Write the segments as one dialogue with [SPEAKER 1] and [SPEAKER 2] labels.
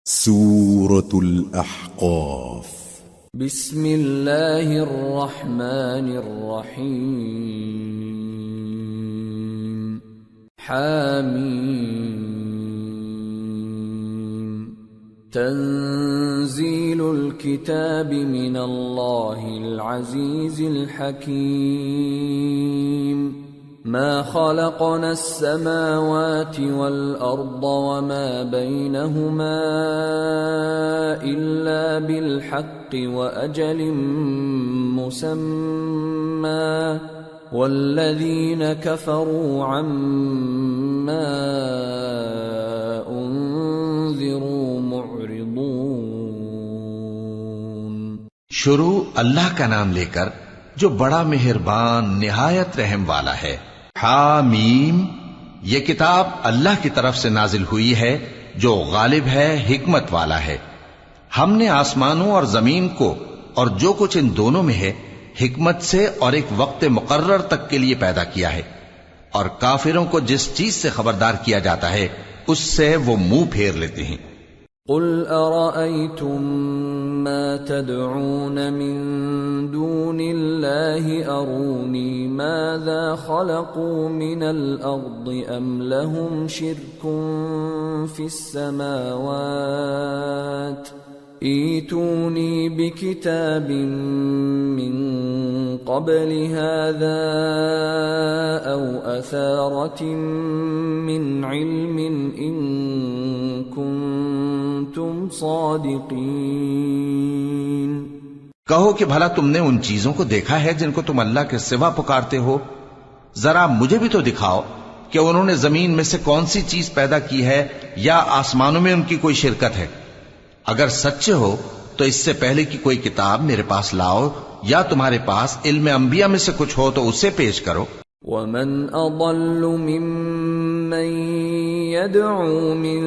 [SPEAKER 1] سورة الأحقاف.
[SPEAKER 2] بسم الله الرحمن الرحيم. حاميم. تنزيل الكتاب من الله العزيز الحكيم. ما خلقنا السماوات والأرض وما بينهما إلا بالحق وأجل مسمى والذين كفروا عما أنذروا معرضون.
[SPEAKER 3] شروع اللہ کا نام لے کر جو بڑا مہربان نہایت رحم والا ہے. حامیم، یہ کتاب اللہ کی طرف سے نازل ہوئی ہے جو غالب ہے، حکمت والا ہے. ہم نے آسمانوں اور زمین کو اور جو کچھ ان دونوں میں ہے حکمت سے اور ایک وقت مقرر تک کے لیے پیدا کیا ہے، اور کافروں کو جس چیز سے خبردار کیا جاتا ہے اس سے وہ منہ پھیر لیتے ہیں.
[SPEAKER 2] قل أرأيتم ما تدعون من دون الله أروني ماذا خلقوا من الأرض أم لهم شرك في السماوات ائتوني بكتاب من قبل هذا أو أثارة من علم إن كنتم صادقين.
[SPEAKER 3] کہو کہ بھلا تم نے ان چیزوں کو دیکھا ہے جن کو تم اللہ کے سوا پکارتے ہو؟ ذرا مجھے بھی تو دکھاؤ کہ انہوں نے زمین میں سے کون سی چیز پیدا کی ہے یا آسمانوں میں ان کی کوئی شرکت ہے. اگر سچے ہو تو اس سے پہلے کی کوئی کتاب میرے پاس لاؤ، یا تمہارے پاس علم انبیاء میں سے کچھ ہو تو اسے پیش کرو.
[SPEAKER 2] ومن اضل ممن يدعو من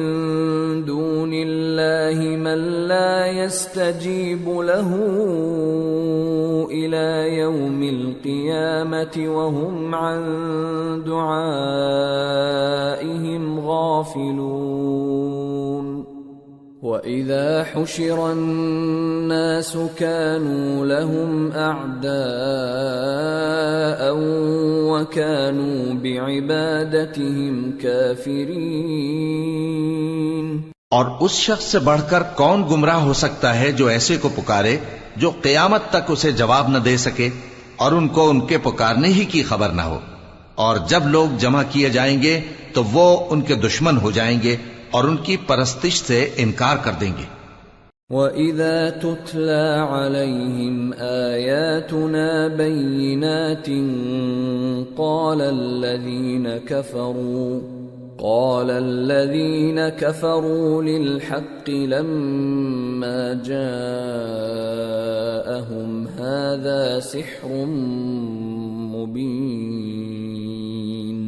[SPEAKER 2] دون الله من لا يستجيب له الى يوم القيامة وهم عن دعائهم غافلون. وَإِذَا حُشِرَ النَّاسُ كَانُوا لَهُمْ أَعْدَاءً وَكَانُوا بِعِبَادَتِهِمْ كَافِرِينَ.
[SPEAKER 3] اور اس شخص سے بڑھ کر کون گمراہ ہو سکتا ہے جو ایسے کو پکارے جو قیامت تک اسے جواب نہ دے سکے اور ان کو ان کے پکارنے ہی کی خبر نہ ہو. اور جب لوگ جمع کیے جائیں گے تو وہ ان کے دشمن ہو جائیں گے اور ان کی پرستش سے انکار کر دیں گے.
[SPEAKER 2] وَإِذَا تُتْلَى عَلَيْهِمْ آيَاتُنَا بَيِّنَاتٍ قَالَ الَّذِينَ كَفَرُوا لِلْحَقِّ لَمَّا جَاءَهُمْ هَذَا سِحْرٌ مُبِينٌ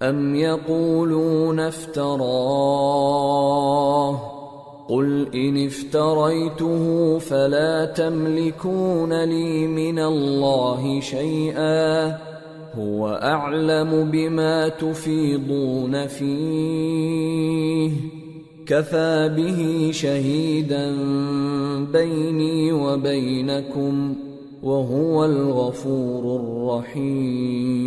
[SPEAKER 2] أَمْ يَقُولُونَ افْتَرَاهُ قُلْ إِنِ افْتَرَيْتُهُ فَلَا تَمْلِكُونَ لِي مِنَ اللَّهِ شَيْئًا هُوَ أَعْلَمُ بِمَا تُفِيضُونَ فِيهِ كَفَى بِهِ شَهِيدًا بَيْنِي وَبَيْنَكُمْ وَهُوَ الْغَفُورُ الرَّحِيمُ.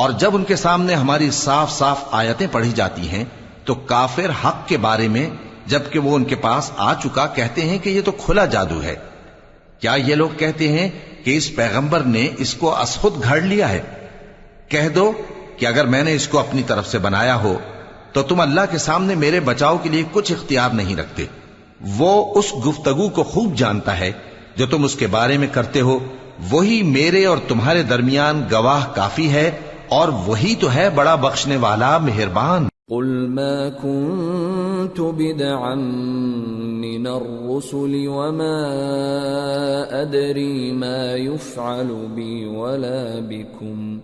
[SPEAKER 3] اور جب ان کے سامنے ہماری صاف صاف آیتیں پڑھی جاتی ہیں تو کافر حق کے بارے میں جبکہ وہ ان کے پاس آ چکا کہتے ہیں کہ یہ تو کھلا جادو ہے. کیا یہ لوگ کہتے ہیں کہ اس پیغمبر نے اس کو از خود گھڑ لیا ہے؟ کہہ دو کہ اگر میں نے اس کو اپنی طرف سے بنایا ہو تو تم اللہ کے سامنے میرے بچاؤ کے لیے کچھ اختیار نہیں رکھتے. وہ اس گفتگو کو خوب جانتا ہے جو تم اس کے بارے میں کرتے ہو، وہی میرے اور تمہارے درمیان گواہ کافی ہے، اور وہی تو ہے بڑا بخشنے والا مہربان.
[SPEAKER 2] قل ما كنت بدعا من الرسل وما أدري ما يفعل بي ولا بكم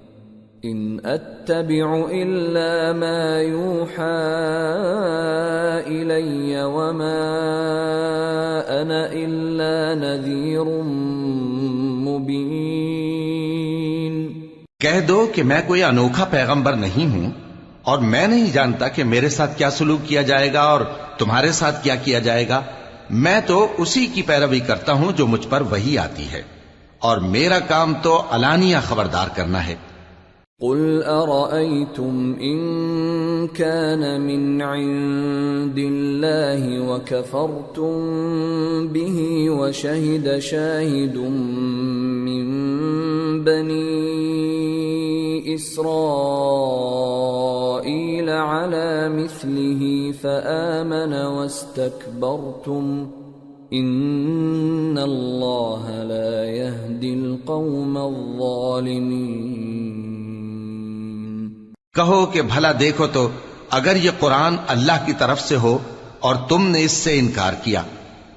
[SPEAKER 2] إن أتبع إلا ما يوحى إلي وما أنا إلا نذير مبين.
[SPEAKER 3] کہہ دو کہ میں کوئی انوکھا پیغمبر نہیں ہوں اور میں نہیں جانتا کہ میرے ساتھ کیا سلوک کیا جائے گا اور تمہارے ساتھ کیا کیا جائے گا. میں تو اسی کی پیروی کرتا ہوں جو مجھ پر وحی آتی ہے، اور میرا کام تو علانیہ خبردار کرنا ہے.
[SPEAKER 2] قل أرأيتم إن كان من عند الله وكفرتم به وشهد شاهد من بني إسرائيل على مثله فآمن واستكبرتم إن الله لا يهدي القوم الظالمين.
[SPEAKER 3] کہو کہ بھلا دیکھو تو اگر یہ قرآن اللہ کی طرف سے ہو اور تم نے اس سے انکار کیا،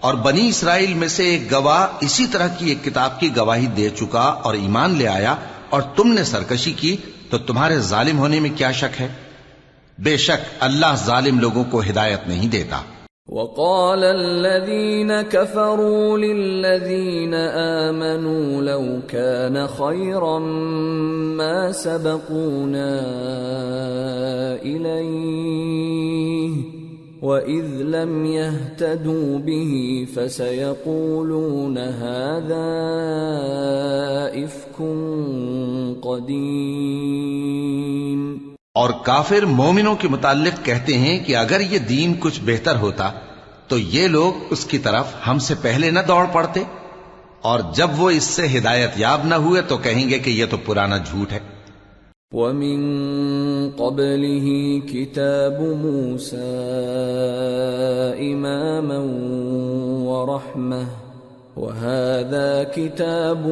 [SPEAKER 3] اور بنی اسرائیل میں سے ایک گواہ اسی طرح کی ایک کتاب کی گواہی دے چکا اور ایمان لے آیا، اور تم نے سرکشی کی، تو تمہارے ظالم ہونے میں کیا شک ہے؟ بے شک اللہ ظالم لوگوں کو ہدایت نہیں دیتا.
[SPEAKER 2] وقال الذين كفروا للذين آمنوا لو كان خيرا ما سبقونا إليه وإذ لم يهتدوا به فسيقولون هذا إفك قديم.
[SPEAKER 3] اور کافر مومنوں کے متعلق کہتے ہیں کہ اگر یہ دین کچھ بہتر ہوتا تو یہ لوگ اس کی طرف ہم سے پہلے نہ دوڑ پڑتے، اور جب وہ اس سے ہدایت یاب نہ ہوئے تو کہیں گے کہ یہ تو پرانا جھوٹ ہے.
[SPEAKER 2] وَمِن قَبْلِهِ كِتَابُ مُوسَىٰ إِمَامًا وَرَحْمَةً وَهَٰذَا كِتَابٌ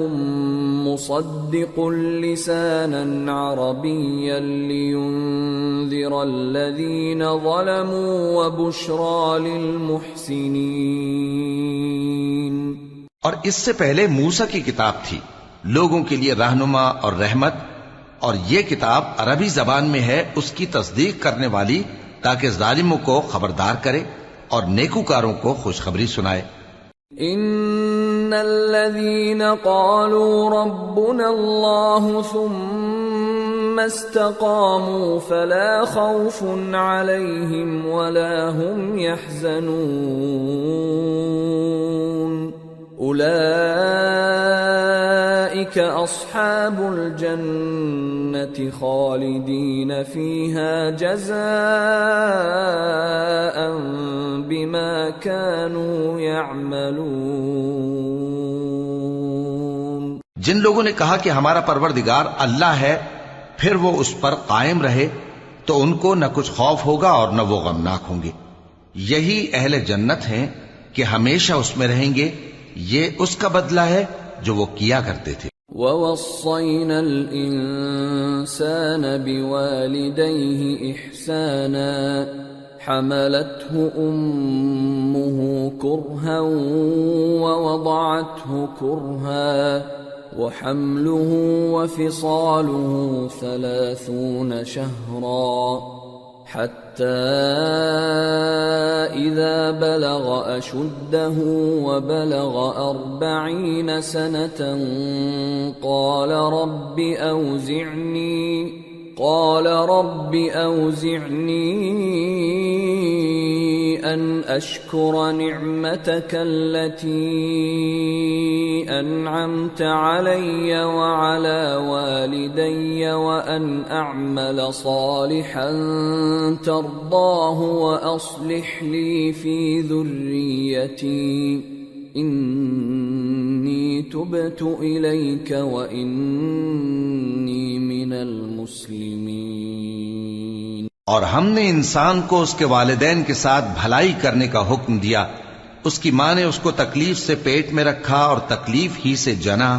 [SPEAKER 2] مُصَدِّقٌ لِّسَانًا عَرَبِيًّا لِّيُنذِرَ الَّذِينَ ظَلَمُوا وَبُشْرَىٰ لِلْمُحْسِنِينَ.
[SPEAKER 3] اور اس سے پہلے موسیٰ کی کتاب تھی، لوگوں کے لیے رہنما اور رحمت، اور یہ کتاب عربی زبان میں ہے اس کی تصدیق کرنے والی، تاکہ ظالموں کو خبردار کرے اور نیکوکاروں کو خوشخبری سنائے.
[SPEAKER 2] ان الذين قالوا ربنا الله ثم استقاموا فلا خوف عليهم ولا هم يحزنون اولئك اصحاب الجنة خالدين فيها جزاء بما كانوا يعملون.
[SPEAKER 3] جن لوگوں نے کہا کہ ہمارا پروردگار اللہ ہے، پھر وہ اس پر قائم رہے تو ان کو نہ کچھ خوف ہوگا اور نہ وہ غمناک ہوں گے. یہی اہل جنت ہیں کہ ہمیشہ اس میں رہیں گے، یہ اس کا بدلہ ہے جو وہ کیا کرتے تھے.
[SPEAKER 2] وَوَصَّيْنَا الْإِنسَانَ بِوَالِدَيْهِ إِحْسَانًا حَمَلَتْهُ أُمُّهُ كُرْهًا وَوَضَعَتْهُ كُرْهًا وَحَمْلُهُ وَفِصَالُهُ 30 شهرا حتى إذا بلغ أشده وبلغ 40 سنة قال رب أوزعني أن أشكر نعمتك التي أنعمت علي وعلى والدي وأن أعمل صالحا ترضاه وأصلح لي في ذريتي إني تبت إليك وإني من المسلمين.
[SPEAKER 3] اور ہم نے انسان کو اس کے والدین کے ساتھ بھلائی کرنے کا حکم دیا. اس کی ماں نے اس کو تکلیف سے پیٹ میں رکھا اور تکلیف ہی سے جنا،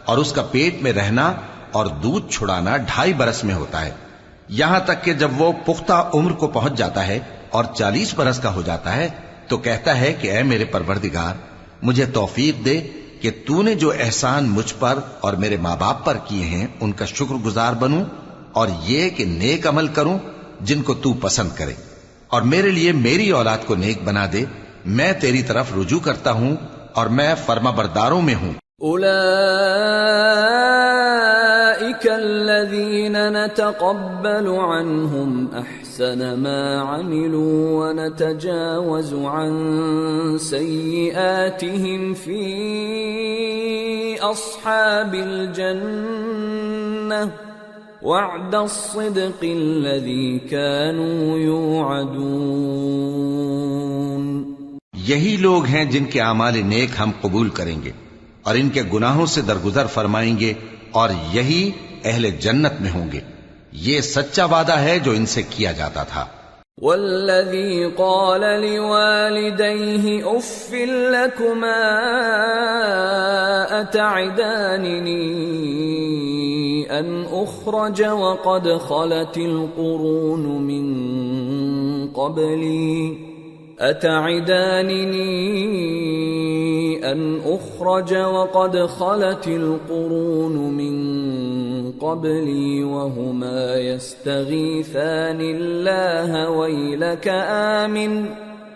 [SPEAKER 3] اور اس کا پیٹ میں رہنا اور دودھ چھڑانا 2.5 برس میں ہوتا ہے، یہاں تک کہ جب وہ پختہ عمر کو پہنچ جاتا ہے اور 40 برس کا ہو جاتا ہے تو کہتا ہے کہ اے میرے پروردگار، مجھے توفیق دے کہ تو نے جو احسان مجھ پر اور میرے ماں باپ پر کیے ہیں ان کا شکر گزار بنوں، اور یہ کہ نیک عمل کروں جن کو تو پسند کرے، اور میرے لیے میری اولاد کو نیک بنا دے. میں تیری طرف رجوع کرتا ہوں اور میں فرما برداروں میں ہوں.
[SPEAKER 2] الذين نتقبل عنهم أحسن ما عملوا ونتجاوز عن سيئاتهم في أصحاب الجنة وعد الصدق الذي كانوا يوعدون۔
[SPEAKER 3] یہی لوگ ہیں جن کے اعمال نیک ہم قبول کریں گے اور ان کے گناہوں سے درگزر فرمائیں گے، اور یہی اہل جنت میں ہوں گے۔ یہ سچا وعدہ ہے جو ان سے کیا جاتا تھا۔
[SPEAKER 2] والذي قال لوالديه اف لكما اتعدانني ان اخرج وقد خلت القرون من قبلي أتعدانني أن أخرج وقد خلت القرون من قبلي وهما يستغيثان الله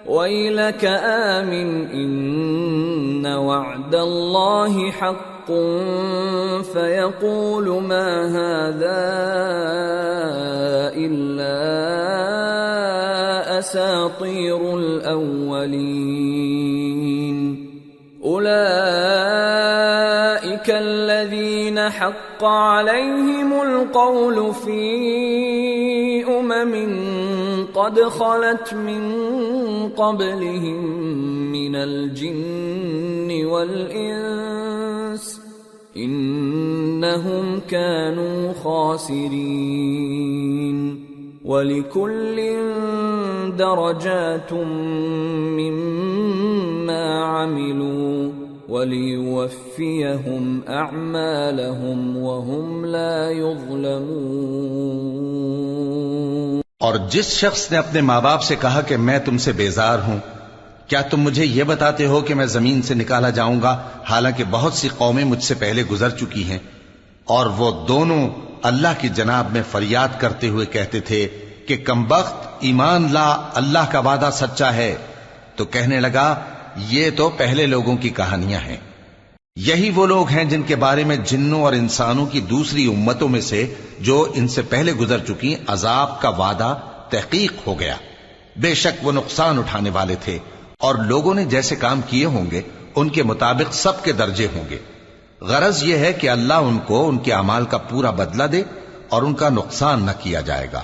[SPEAKER 2] ويلك آمن إن وعد الله حق فيقول ما هذا إلا أساطير الأولين أولئك الذين حق عليهم القول في قد خلت من قبلهم من الجن والإنس إنهم كانوا خاسرين وَلِكُلٍّ دَرَجَاتٌ مِّمَّا عَمِلُوا وَلِيُوَفِّيَهُمْ أَعْمَالَهُمْ وَهُمْ لَا يُظْلَمُونَ۔
[SPEAKER 3] اور جس شخص نے اپنے ماں باپ سے کہا کہ میں تم سے بیزار ہوں، کیا تم مجھے یہ بتاتے ہو کہ میں زمین سے نکالا جاؤں گا، حالانکہ بہت سی قومیں مجھ سے پہلے گزر چکی ہیں؟ اور وہ دونوں اللہ کی جناب میں فریاد کرتے ہوئے کہتے تھے کہ کمبخت، ایمان لا، اللہ کا وعدہ سچا ہے۔ تو کہنے لگا یہ تو پہلے لوگوں کی کہانیاں ہیں۔ یہی وہ لوگ ہیں جن کے بارے میں جنوں اور انسانوں کی دوسری امتوں میں سے جو ان سے پہلے گزر چکی عذاب کا وعدہ تحقیق ہو گیا۔ بے شک وہ نقصان اٹھانے والے تھے، اور لوگوں نے جیسے کام کیے ہوں گے ان کے مطابق سب کے درجے ہوں گے۔ غرض یہ ہے کہ اللہ ان کو ان کے اعمال کا پورا بدلہ دے اور ان کا نقصان نہ کیا جائے گا۔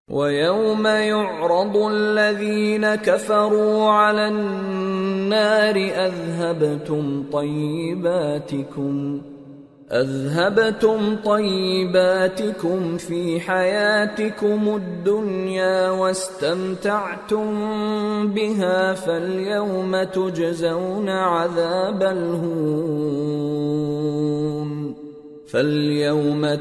[SPEAKER 2] وَيَوْمَ يُعْرَضُ الَّذِينَ كَفَرُوا عَلَى النَّارِ أَذْهَبْتُمْ طَيِّبَاتِكُمْ فِي حَيَاتِكُمُ الدُّنْيَا وَاسْتَمْتَعْتُمْ بِهَا فَالْيَوْمَ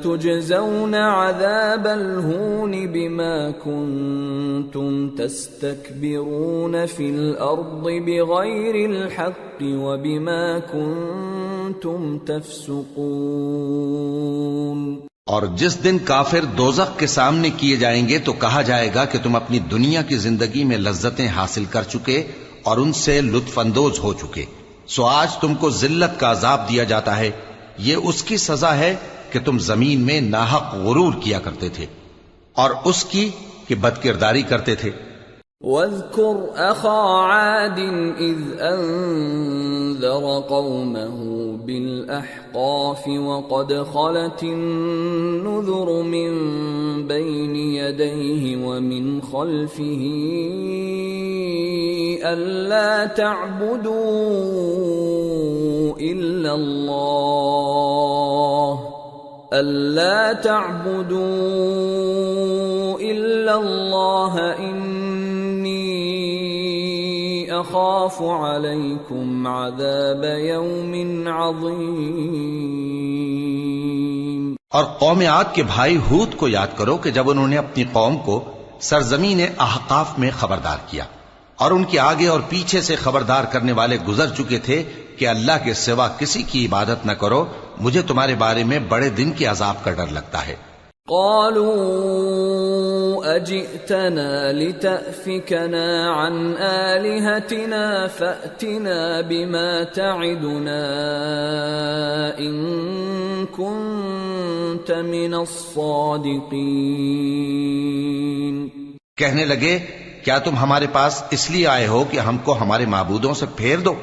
[SPEAKER 2] تُجْزَوْنَ عَذَابَ الْهُونِ بِمَا كُنتُمْ تَسْتَكْبِرُونَ فِي الْأَرْضِ بِغَيْرِ الْحَقِّ وَبِمَا كُنتُمْ تَفْسُقُونَ۔
[SPEAKER 3] اور جس دن کافر دوزخ کے سامنے کیے جائیں گے تو کہا جائے گا کہ تم اپنی دنیا کی زندگی میں لذتیں حاصل کر چکے اور ان سے لطف اندوز ہو چکے، سو آج تم کو ذلت کا عذاب دیا جاتا ہے۔ یہ اس کی سزا ہے کہ تم زمین میں ناحق غرور کیا کرتے تھے اور اس کی کہ بدکرداری کرتے تھے۔
[SPEAKER 2] وَاذْكُرْ أَخَا عَادٍ إِذْ أَنذَرَ قَوْمَهُ بِالْأَحْقَافِ وَقَدْ خَلَتِ النُّذُرُ مِنْ بَيْنِ يَدَيْهِ وَمِنْ خَلْفِهِ أَلَّا تَعْبُدُوا إِلَّا اللَّهَ إِنِّي أَخَافُ عَلَيْكُمْ عَذَابَ يَوْمٍ عَظِيمٍ۔
[SPEAKER 3] اور قوم عاد کے بھائی ہود کو یاد کرو کہ جب انہوں نے اپنی قوم کو سرزمین احقاف میں خبردار کیا اور ان کے آگے اور پیچھے سے خبردار کرنے والے گزر چکے تھے کہ اللہ کے سوا کسی کی عبادت نہ کرو، مجھے تمہارے بارے میں بڑے دن کے عذاب کا ڈر لگتا ہے۔
[SPEAKER 2] قالوا أجئتنا لتأفكنا عن آلهتنا فأتنا بما تعدنا إن كنت من الصادقين۔
[SPEAKER 3] کہنے لگے کیا تم ہمارے پاس اس لیے آئے ہو کہ ہم کو ہمارے معبودوں سے پھیر دو؟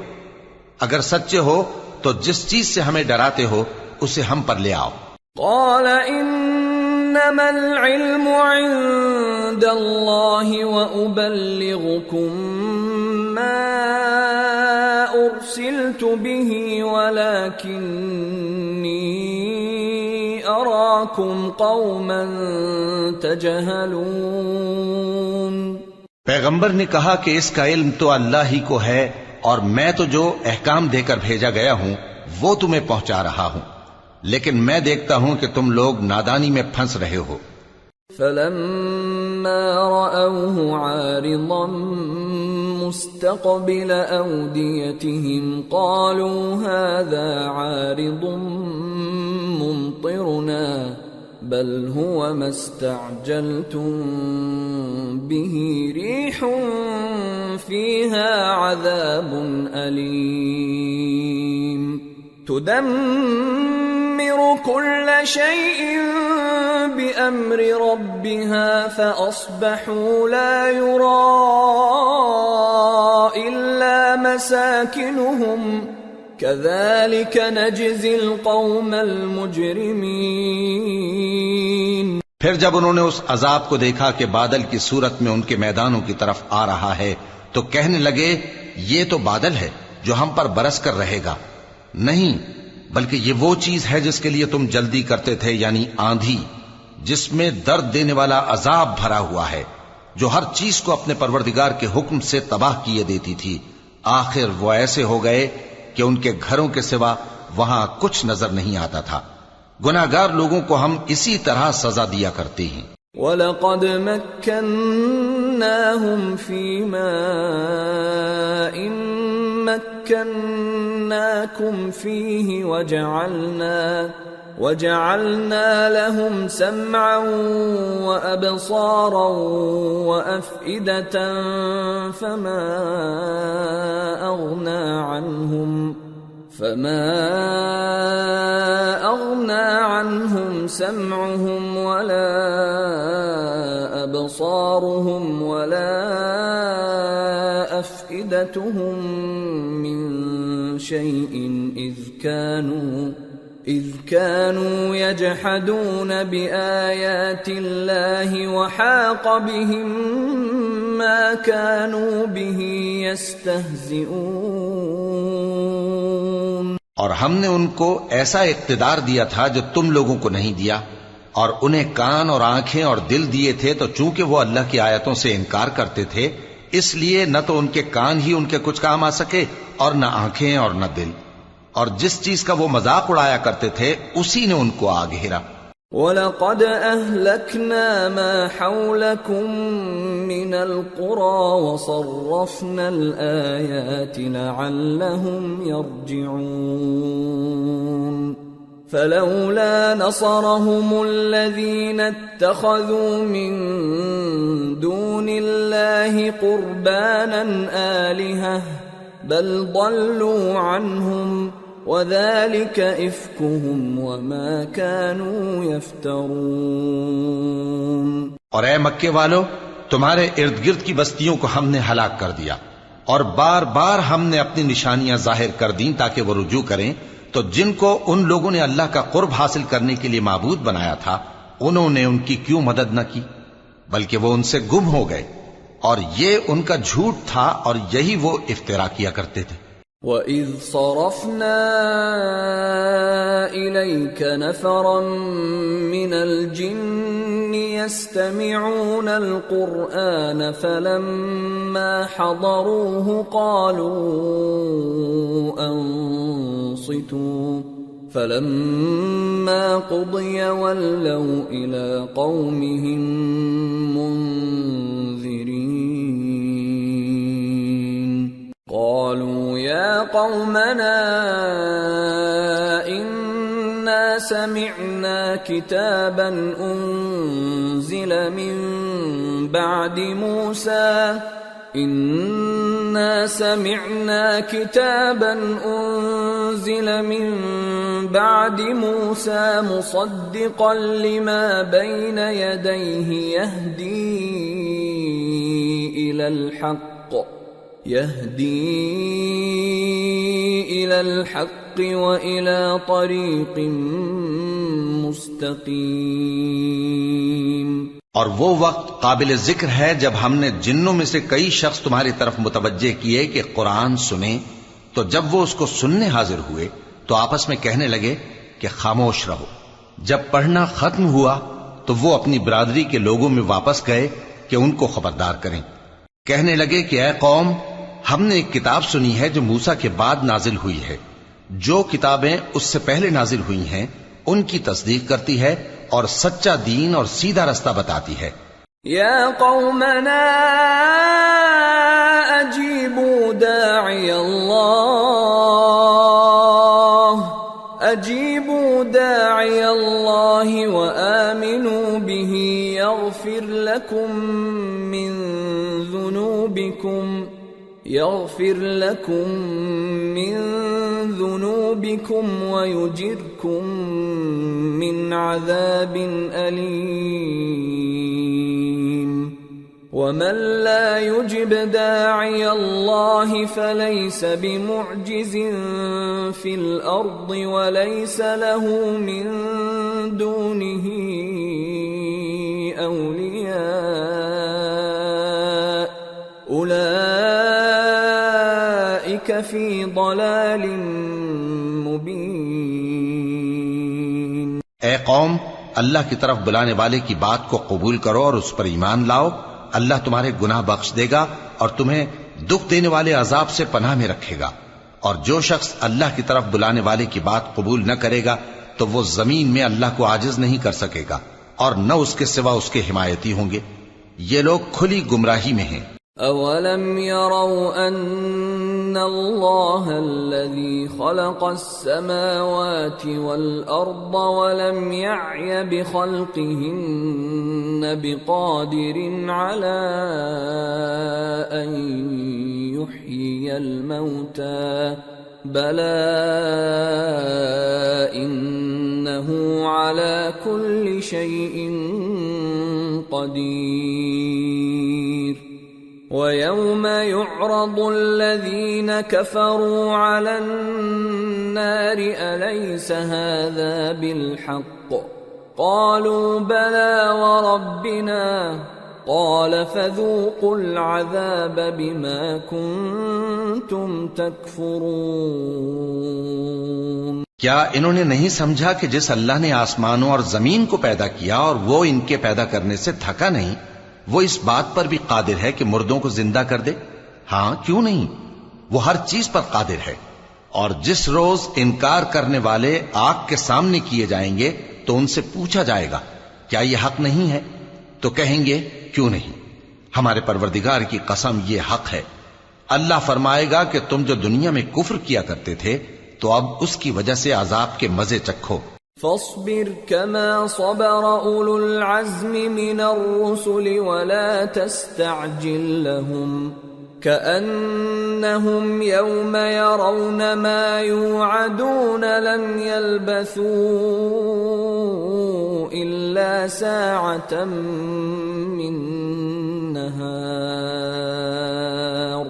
[SPEAKER 3] اگر سچے ہو تو جس چیز سے ہمیں ڈراتے ہو اسے ہم پر لے آؤ۔
[SPEAKER 2] قال انما العلم عند الله وابلغكم ما ارسلت به ولكني اراكم قوما تجهلون۔
[SPEAKER 3] پیغمبر نے کہا کہ اس کا علم تو اللہ ہی کو ہے اور میں تو جو احکام دے کر بھیجا گیا ہوں وہ تمہیں پہنچا رہا ہوں، لیکن میں دیکھتا ہوں کہ تم لوگ نادانی میں پھنس رہے ہو۔
[SPEAKER 2] فلما رأوه عارضا مستقبل أوديتهم قالوا هذا عارض ممطرنا بل هو ما استعجلتم به ريح فيها عذاب أليم تدمر كل شيء بأمر ربها فأصبحوا لا يرى إلا مساكنهم كذلك نجزي القوم المجرمين۔
[SPEAKER 3] پھر جب انہوں نے اس عذاب کو دیکھا کہ بادل کی صورت میں ان کے میدانوں کی طرف آ رہا ہے تو کہنے لگے یہ تو بادل ہے جو ہم پر برس کر رہے گا، نہیں بلکہ یہ وہ چیز ہے جس کے لیے تم جلدی کرتے تھے، یعنی آندھی جس میں درد دینے والا عذاب بھرا ہوا ہے، جو ہر چیز کو اپنے پروردگار کے حکم سے تباہ کیے دیتی تھی۔ آخر وہ ایسے ہو گئے کہ ان کے گھروں کے سوا وہاں کچھ نظر نہیں آتا تھا۔ گناہگار لوگوں کو ہم اسی طرح سزا دیا کرتے ہیں۔
[SPEAKER 2] وَلَقَدْ مَكَّنَّاهُمْ فِي مَاءٍ مَكَّنَّاكُمْ فِيهِ وَجَعَلْنَا لَهُمْ سَمْعًا وَأَبْصَارًا وَأَفْئِدَةً فَمَا أَغْنَى عَنْهُمْ سَمْعُهُمْ وَلَا أَبْصَارُهُمْ وَلَا أَفْئِدَتُهُمْ مِنْ شَيْءٍ إِذْ كَانُوا يَجْحَدُونَ بِآيَاتِ اللَّهِ وَحَاقَ بِهِمْ مَا كَانُوا بِهِ يَسْتَهْزِئُونَ۔
[SPEAKER 3] اور ہم نے ان کو ایسا اقتدار دیا تھا جو تم لوگوں کو نہیں دیا، اور انہیں کان اور آنکھیں اور دل دیے تھے، تو چونکہ وہ اللہ کی آیتوں سے انکار کرتے تھے اس لیے نہ تو ان کے کان ہی ان کے کچھ کام آ سکے اور نہ آنکھیں اور نہ دل، اور جس چیز کا وہ مذاق اڑایا کرتے تھے اسی نے ان کو آ گھیرا۔
[SPEAKER 2] وَلَقَدْ أَهْلَكْنَا مَا حَوْلَكُمْ مِنَ الْقُرَى وَصَرَّفْنَا الْآيَاتِ لَعَلَّهُمْ يَرْجِعُونَ فَلَوْلَا نَصَرَهُمُ الَّذِينَ اتَّخَذُوا مِن دُونِ اللَّهِ قُرْبَانًا آلِهَةً بَلْ ضَلُّوا عَنْهُمْ وَذَلِكَ إِفْكُهُمْ وَمَا كَانُوا يَفْتَرُونَ۔
[SPEAKER 3] اور اے مکے والو، تمہارے ارد گرد کی بستیوں کو ہم نے ہلاک کر دیا، اور بار بار ہم نے اپنی نشانیاں ظاہر کر دیں تاکہ وہ رجوع کریں، تو جن کو ان لوگوں نے اللہ کا قرب حاصل کرنے کے لیے معبود بنایا تھا انہوں نے ان کی کیوں مدد نہ کی، بلکہ وہ ان سے گم ہو گئے، اور یہ ان کا جھوٹ تھا اور یہی وہ افترا کیا کرتے تھے۔
[SPEAKER 2] وَإِذْ صَرَفْنَا إِلَيْكَ نَفَرًا مِّنَ الْجِنِّ يَسْتَمِعُونَ الْقُرْآنَ فَلَمَّا حَضَرُوهُ قَالُوا أَنصِتُوا فَلَمَّا قُضِيَ وَلَّوْا إِلَىٰ قَوْمِهِم مُّنذِرِينَ قَالُوا يَا قَوْمَنَا إِنَّا سمعنا كتابا أنزل من بعد موسى إنا سمعنا كتابا أنزل من بعد موسى مصدقا لما بين يديه يهدي إلى الحق وإلى طريق مستقيم.
[SPEAKER 3] اور وہ وقت قابل ذکر ہے جب ہم نے جنوں میں سے کئی شخص تمہاری طرف متوجہ کیے کہ قرآن سنیں، تو جب وہ اس کو سننے حاضر ہوئے تو آپس میں کہنے لگے کہ خاموش رہو. جب پڑھنا ختم ہوا تو وہ اپنی برادری کے لوگوں میں واپس گئے کہ ان کو خبردار کریں. کہنے لگے کہ اے قوم، ہم نے ایک کتاب سنی ہے جو موسیٰ کے بعد نازل ہوئی ہے. جو کتابیں اس سے پہلے نازل ہوئی ہیں ان کی تصدیق کرتی ہے اور سچا دین اور سیدھا رستہ بتاتی ہے.
[SPEAKER 2] یا قومنا اجیبوا داعی اللہ وآمنوا به يغفر لكم من ذنوبكم ويجركم من عذاب أليم. ومن لا يجب داعي الله فليس بمعجز في الأرض وليس له من دونه أولياء أولئك في ضلال مبين.
[SPEAKER 3] اے قوم، اللہ کی طرف بلانے والے کی بات کو قبول کرو اور اس پر ایمان لاؤ. اللہ تمہارے گناہ بخش دے گا اور تمہیں دکھ دینے والے عذاب سے پناہ میں رکھے گا. اور جو شخص اللہ کی طرف بلانے والے کی بات قبول نہ کرے گا تو وہ زمین میں اللہ کو عاجز نہیں کر سکے گا اور نہ اس کے سوا اس کے حمایتی ہوں گے. یہ لوگ کھلی گمراہی میں ہیں.
[SPEAKER 2] اولم يروا ان اللہ الذي خلق السماوات والارض ولم يعي بخلقهن بقادر على ان يحيي الموتى بلى انه على كل شيء قدير. وَيَوْمَ يُعْرَضُ الَّذِينَ كَفَرُوا عَلَى النَّارِ أَلَيْسَ هَذَا بِالْحَقِّ قَالُوا بَلَى وَرَبِّنَا قَالَ فَذُوقُوا الْعَذَابَ بِمَا كُنتُمْ تَكْفُرُونَ.
[SPEAKER 3] کیا انہوں نے نہیں سمجھا کہ جس اللہ نے آسمانوں اور زمین کو پیدا کیا اور وہ ان کے پیدا کرنے سے تھکا نہیں، وہ اس بات پر بھی قادر ہے کہ مردوں کو زندہ کر دے؟ ہاں، کیوں نہیں، وہ ہر چیز پر قادر ہے. اور جس روز انکار کرنے والے آگ کے سامنے کیے جائیں گے تو ان سے پوچھا جائے گا کیا یہ حق نہیں ہے؟ تو کہیں گے کیوں نہیں، ہمارے پروردگار کی قسم یہ حق ہے. اللہ فرمائے گا کہ تم جو دنیا میں کفر کیا کرتے تھے تو اب اس کی وجہ سے عذاب کے مزے چکھو.
[SPEAKER 2] فاصبر كما صبر أولو العزم من الرسل ولا تستعجل لهم كأنهم يوم يرون ما يوعدون لم يلبثوا إلا ساعة من نهار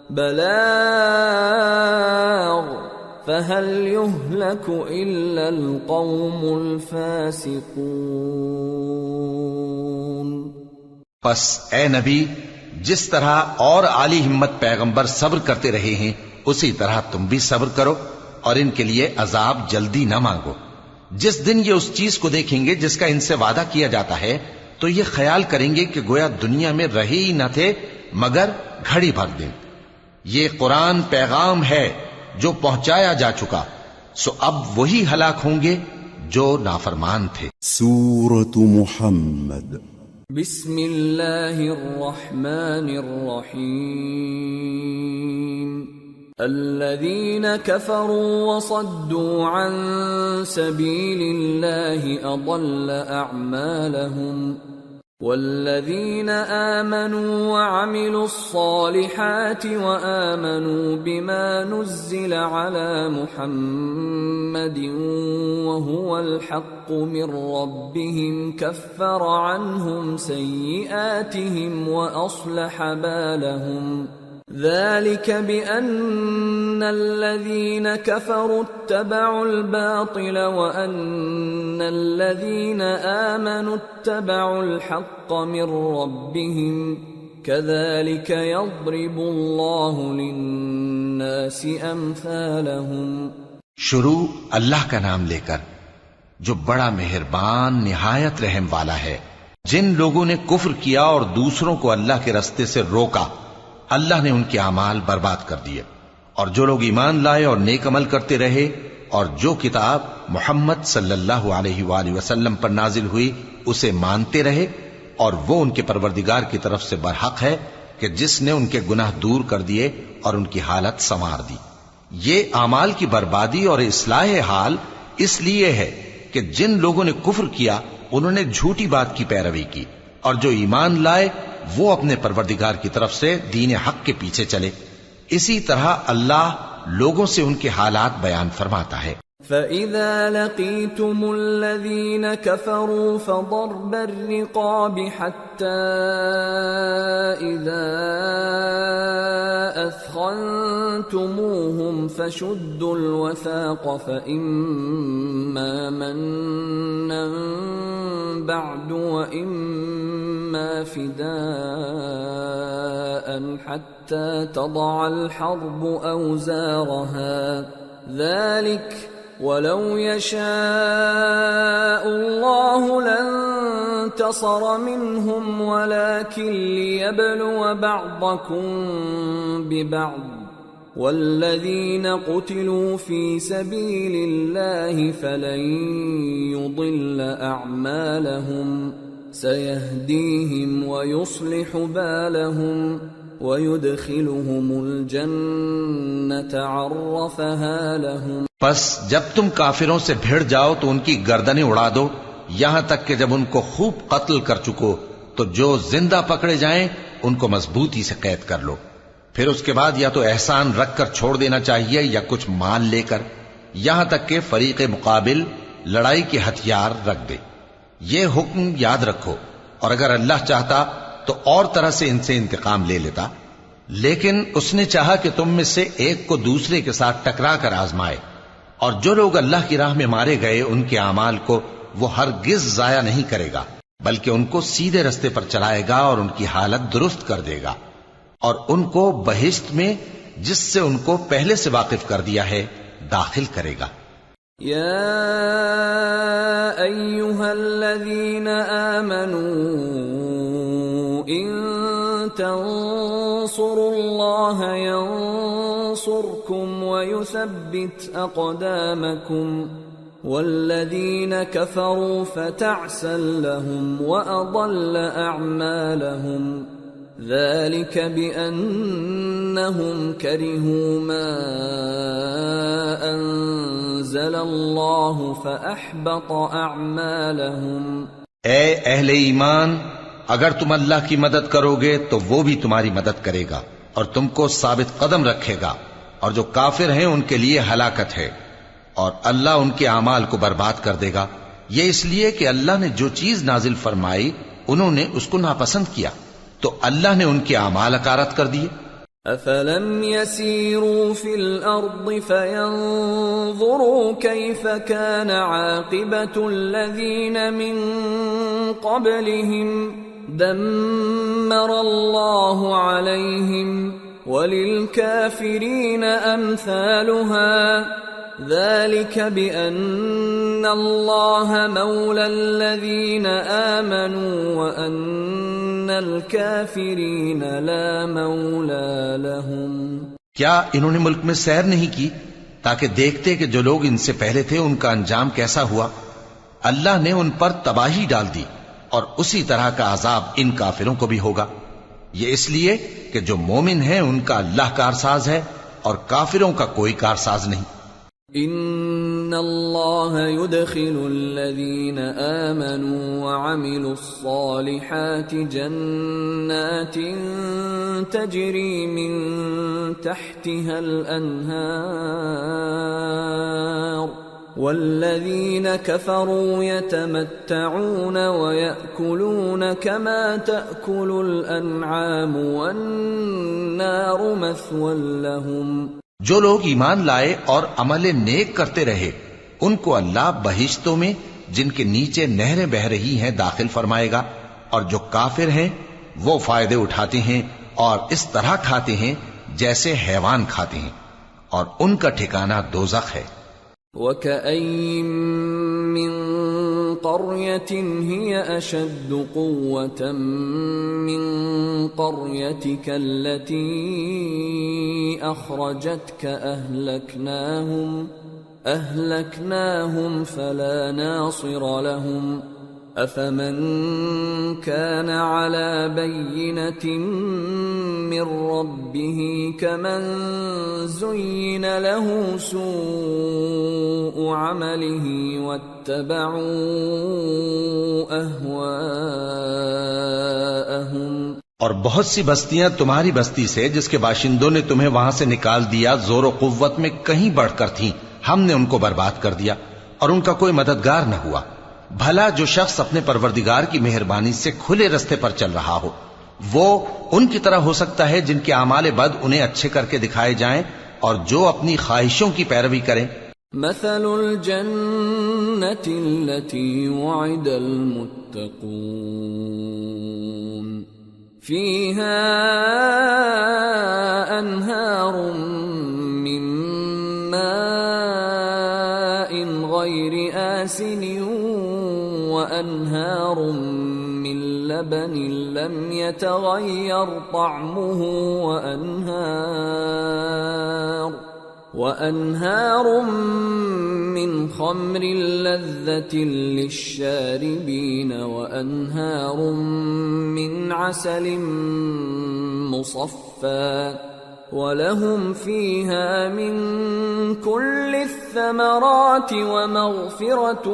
[SPEAKER 2] بلاغ فَهَلْ يُهْلَكُ إِلَّا الْقَوْمُ الْفَاسِقُونَ.
[SPEAKER 3] پس اے نبی، جس طرح اور عالی ہمت پیغمبر صبر کرتے رہے ہیں اسی طرح تم بھی صبر کرو اور ان کے لیے عذاب جلدی نہ مانگو. جس دن یہ اس چیز کو دیکھیں گے جس کا ان سے وعدہ کیا جاتا ہے تو یہ خیال کریں گے کہ گویا دنیا میں رہے ہی نہ تھے مگر گھڑی بھر دن. یہ قرآن پیغام ہے جو پہنچایا جا چکا، سو اب وہی ہلاک ہوں گے جو نافرمان تھے.
[SPEAKER 1] سورة محمد.
[SPEAKER 2] بسم اللہ الرحمن الرحیم. الذين كفروا وصدوا عن سبيل الله أضل أعمالهم والذين آمنوا وعملوا الصالحات وآمنوا بما نزل على محمد وهو الحق من ربهم كفر عنهم سيئاتهم وأصلح بالهم ذلك بأن الذين كفروا اتبعوا الباطل وأن الذين آمنوا اتبعوا الحق من ربهم كذلك يضرب الله للناس أمثالهم.
[SPEAKER 3] شروع اللہ کا نام لے کر جو بڑا مہربان نہایت رحم والا ہے. جن لوگوں نے کفر کیا اور دوسروں کو اللہ کے رستے سے روکا اللہ نے ان کے اعمال برباد کر دیے، اور جو لوگ ایمان لائے اور نیک عمل کرتے رہے اور جو کتاب محمد صلی اللہ علیہ وآلہ وسلم پر نازل ہوئی اسے مانتے رہے، اور وہ ان کے پروردگار کی طرف سے برحق ہے کہ جس نے ان کے گناہ دور کر دیے اور ان کی حالت سنوار دی. یہ اعمال کی بربادی اور اصلاح حال اس لیے ہے کہ جن لوگوں نے کفر کیا انہوں نے جھوٹی بات کی پیروی کی، اور جو ایمان لائے وہ اپنے پروردگار کی طرف سے دین حق کے پیچھے چلے. اسی طرح اللہ لوگوں سے ان کے حالات بیان فرماتا ہے.
[SPEAKER 2] فَإِذَا لَقِيتُمُ الَّذِينَ كَفَرُوا فَضَرْبَ الرِّقَابِ حَتَّى إِذَا أَثْخَنْتُمُوهُمْ فَشُدُّوا الْوَثَاقَ فَإِمَّا مَنًّا بَعْدُ وَإِمَّا فِدَاءً حَتَّى تَضَعَ الْحَرْبُ أَوْزَارَهَا ذلك ولو يشاء الله لانتصر منهم ولكن ليبلو بعضكم ببعض والذين قتلوا في سبيل الله فلن يضل أعمالهم سيهديهم ويصلح بالهم وَيُدْخِلُهُمُ الْجَنَّةَ عَرَّفَهَا لَهُمْ.
[SPEAKER 3] پس جب تم کافروں سے بھیڑ جاؤ تو ان کی گردنیں اڑا دو یہاں تک کہ جب ان کو خوب قتل کر چکو تو جو زندہ پکڑے جائیں ان کو مضبوطی سے قید کر لو. پھر اس کے بعد یا تو احسان رکھ کر چھوڑ دینا چاہیے یا کچھ مال لے کر، یہاں تک کہ فریق مقابل لڑائی کے ہتھیار رکھ دے. یہ حکم یاد رکھو، اور اگر اللہ چاہتا تو اور طرح سے ان سے انتقام لے لیتا، لیکن اس نے چاہا کہ تم میں سے ایک کو دوسرے کے ساتھ ٹکرا کر آزمائے. اور جو لوگ اللہ کی راہ میں مارے گئے ان کے اعمال کو وہ ہرگز ضائع نہیں کرے گا، بلکہ ان کو سیدھے رستے پر چلائے گا اور ان کی حالت درست کر دے گا، اور ان کو بہشت میں جس سے ان کو پہلے سے واقف کر دیا ہے داخل کرے گا.
[SPEAKER 2] یا ایھا الذین آمنوا ان تنصروا اللہ ینصرکم ویثبت اقدامکم والذین کفروا فتعسا لهم واضل اعمالهم ذلك بأنهم كرهوا ما أنزل الله فأحبط أعمالهم.
[SPEAKER 3] اے اہل ایمان، اگر تم اللہ کی مدد کرو گے تو وہ بھی تمہاری مدد کرے گا اور تم کو ثابت قدم رکھے گا، اور جو کافر ہیں ان کے لیے ہلاکت ہے، اور اللہ ان کے اعمال کو برباد کر دے گا. یہ اس لیے کہ اللہ نے جو چیز نازل فرمائی انہوں نے اس کو ناپسند کیا تو اللہ نے ان کے اعمال اکارت کر دیے.
[SPEAKER 2] افلم يسيروا في الارض فينظروا كيف كان عاقبة الذين من قبلهم دمر الله عليهم وللكافرين امثالها ذلك بأن الله مولى الذين آمنوا وأن الكافرين لا مولى لهم.
[SPEAKER 3] کیا انہوں نے ملک میں سیر نہیں کی تاکہ دیکھتے کہ جو لوگ ان سے پہلے تھے ان کا انجام کیسا ہوا؟ اللہ نے ان پر تباہی ڈال دی اور اسی طرح کا عذاب ان کافروں کو بھی ہوگا. یہ اس لیے کہ جو مومن ہیں ان کا اللہ کارساز ہے اور کافروں کا کوئی کارساز نہیں۔
[SPEAKER 2] ان اللہ يدخل الذین آمنوا وعملوا الصالحات جنات تجری من تحتها الانہار والذین کفروا یتمتعون ویأکلون کما تأکل الانعام والنار مثوی لهم۔
[SPEAKER 3] جو لوگ ایمان لائے اور عمل نیک کرتے رہے ان کو اللہ بہشتوں میں جن کے نیچے نہریں بہہ رہی ہیں داخل فرمائے گا، اور جو کافر ہیں وہ فائدے اٹھاتے ہیں اور اس طرح کھاتے ہیں جیسے حیوان کھاتے ہیں، اور ان کا ٹھکانہ دوزخ ہے۔
[SPEAKER 2] وَكَأَيٍّ مِّن قَرْيَةٍ هِيَ أَشَدُّ قُوَّةً مِّن قَرْيَتِكَ الَّتِي أَخْرَجَتْكَ أَهْلَكْنَاهُمْ فَلَا نَاصِرَ لَهُمْ أَفَمَن كَانَ عَلَى بَيِّنَةٍ مِّن رَّبِّهِ كَمَن زُيِّنَ لَهُ سُوءُ عَمَلِهِ وَاتَّبَعُوا أَهْوَاءَهُمْ۔
[SPEAKER 3] اور بہت سی بستیاں تمہاری بستی سے جس کے باشندوں نے تمہیں وہاں سے نکال دیا زور و قوت میں کہیں بڑھ کر تھیں، ہم نے ان کو برباد کر دیا اور ان کا کوئی مددگار نہ ہوا۔ بھلا جو شخص اپنے پروردگار کی مہربانی سے کھلے رستے پر چل رہا ہو وہ ان کی طرح ہو سکتا ہے جن کے اعمال بد انہیں اچھے کر کے دکھائے جائیں اور جو اپنی خواہشوں کی پیروی کریں۔
[SPEAKER 2] مثل الجنة التي وعد المتقون فيها أنهار من ماء غير آسن وأنهار من لبن لم يتغير طعمه وأنهار من خمر لذة للشاربين وأنهار من عسل مصفى ولهم فيها من كل الثمرات ومغفرة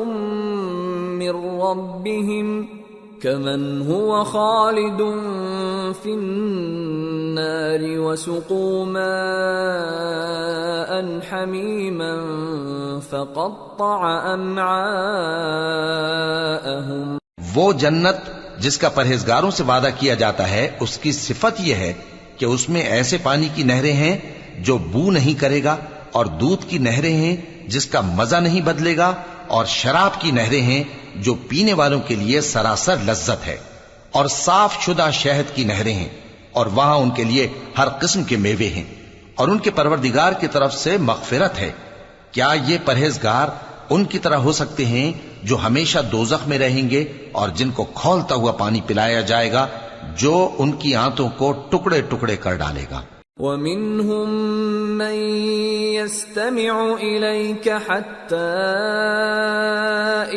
[SPEAKER 2] من ربهم كمن هو خالد في النار وسقوا ماء حميما فقطع أمعاءهم۔
[SPEAKER 3] وہ جنت جس کا پرہیزگاروں سے وعدہ کیا جاتا ہے اس کی صفت یہ ہے کہ اس میں ایسے پانی کی نہریں ہیں جو بو نہیں کرے گا، اور دودھ کی نہریں ہیں جس کا مزہ نہیں بدلے گا، اور شراب کی نہریں ہیں جو پینے والوں کے لیے سراسر لذت ہے، اور صاف شدہ شہد کی نہریں ہیں، اور وہاں ان کے لیے ہر قسم کے میوے ہیں، اور ان کے پروردگار کی طرف سے مغفرت ہے۔ کیا یہ پرہیزگار ان کی طرح ہو سکتے ہیں جو ہمیشہ دوزخ میں رہیں گے اور جن کو کھولتا ہوا پانی پلایا جائے گا جو ان کی آنتوں کو ٹکڑے ٹکڑے کر ڈالے گا۔
[SPEAKER 2] وَمِنْهُمْ مَنْ يَسْتَمِعُ إِلَيْكَ حَتَّى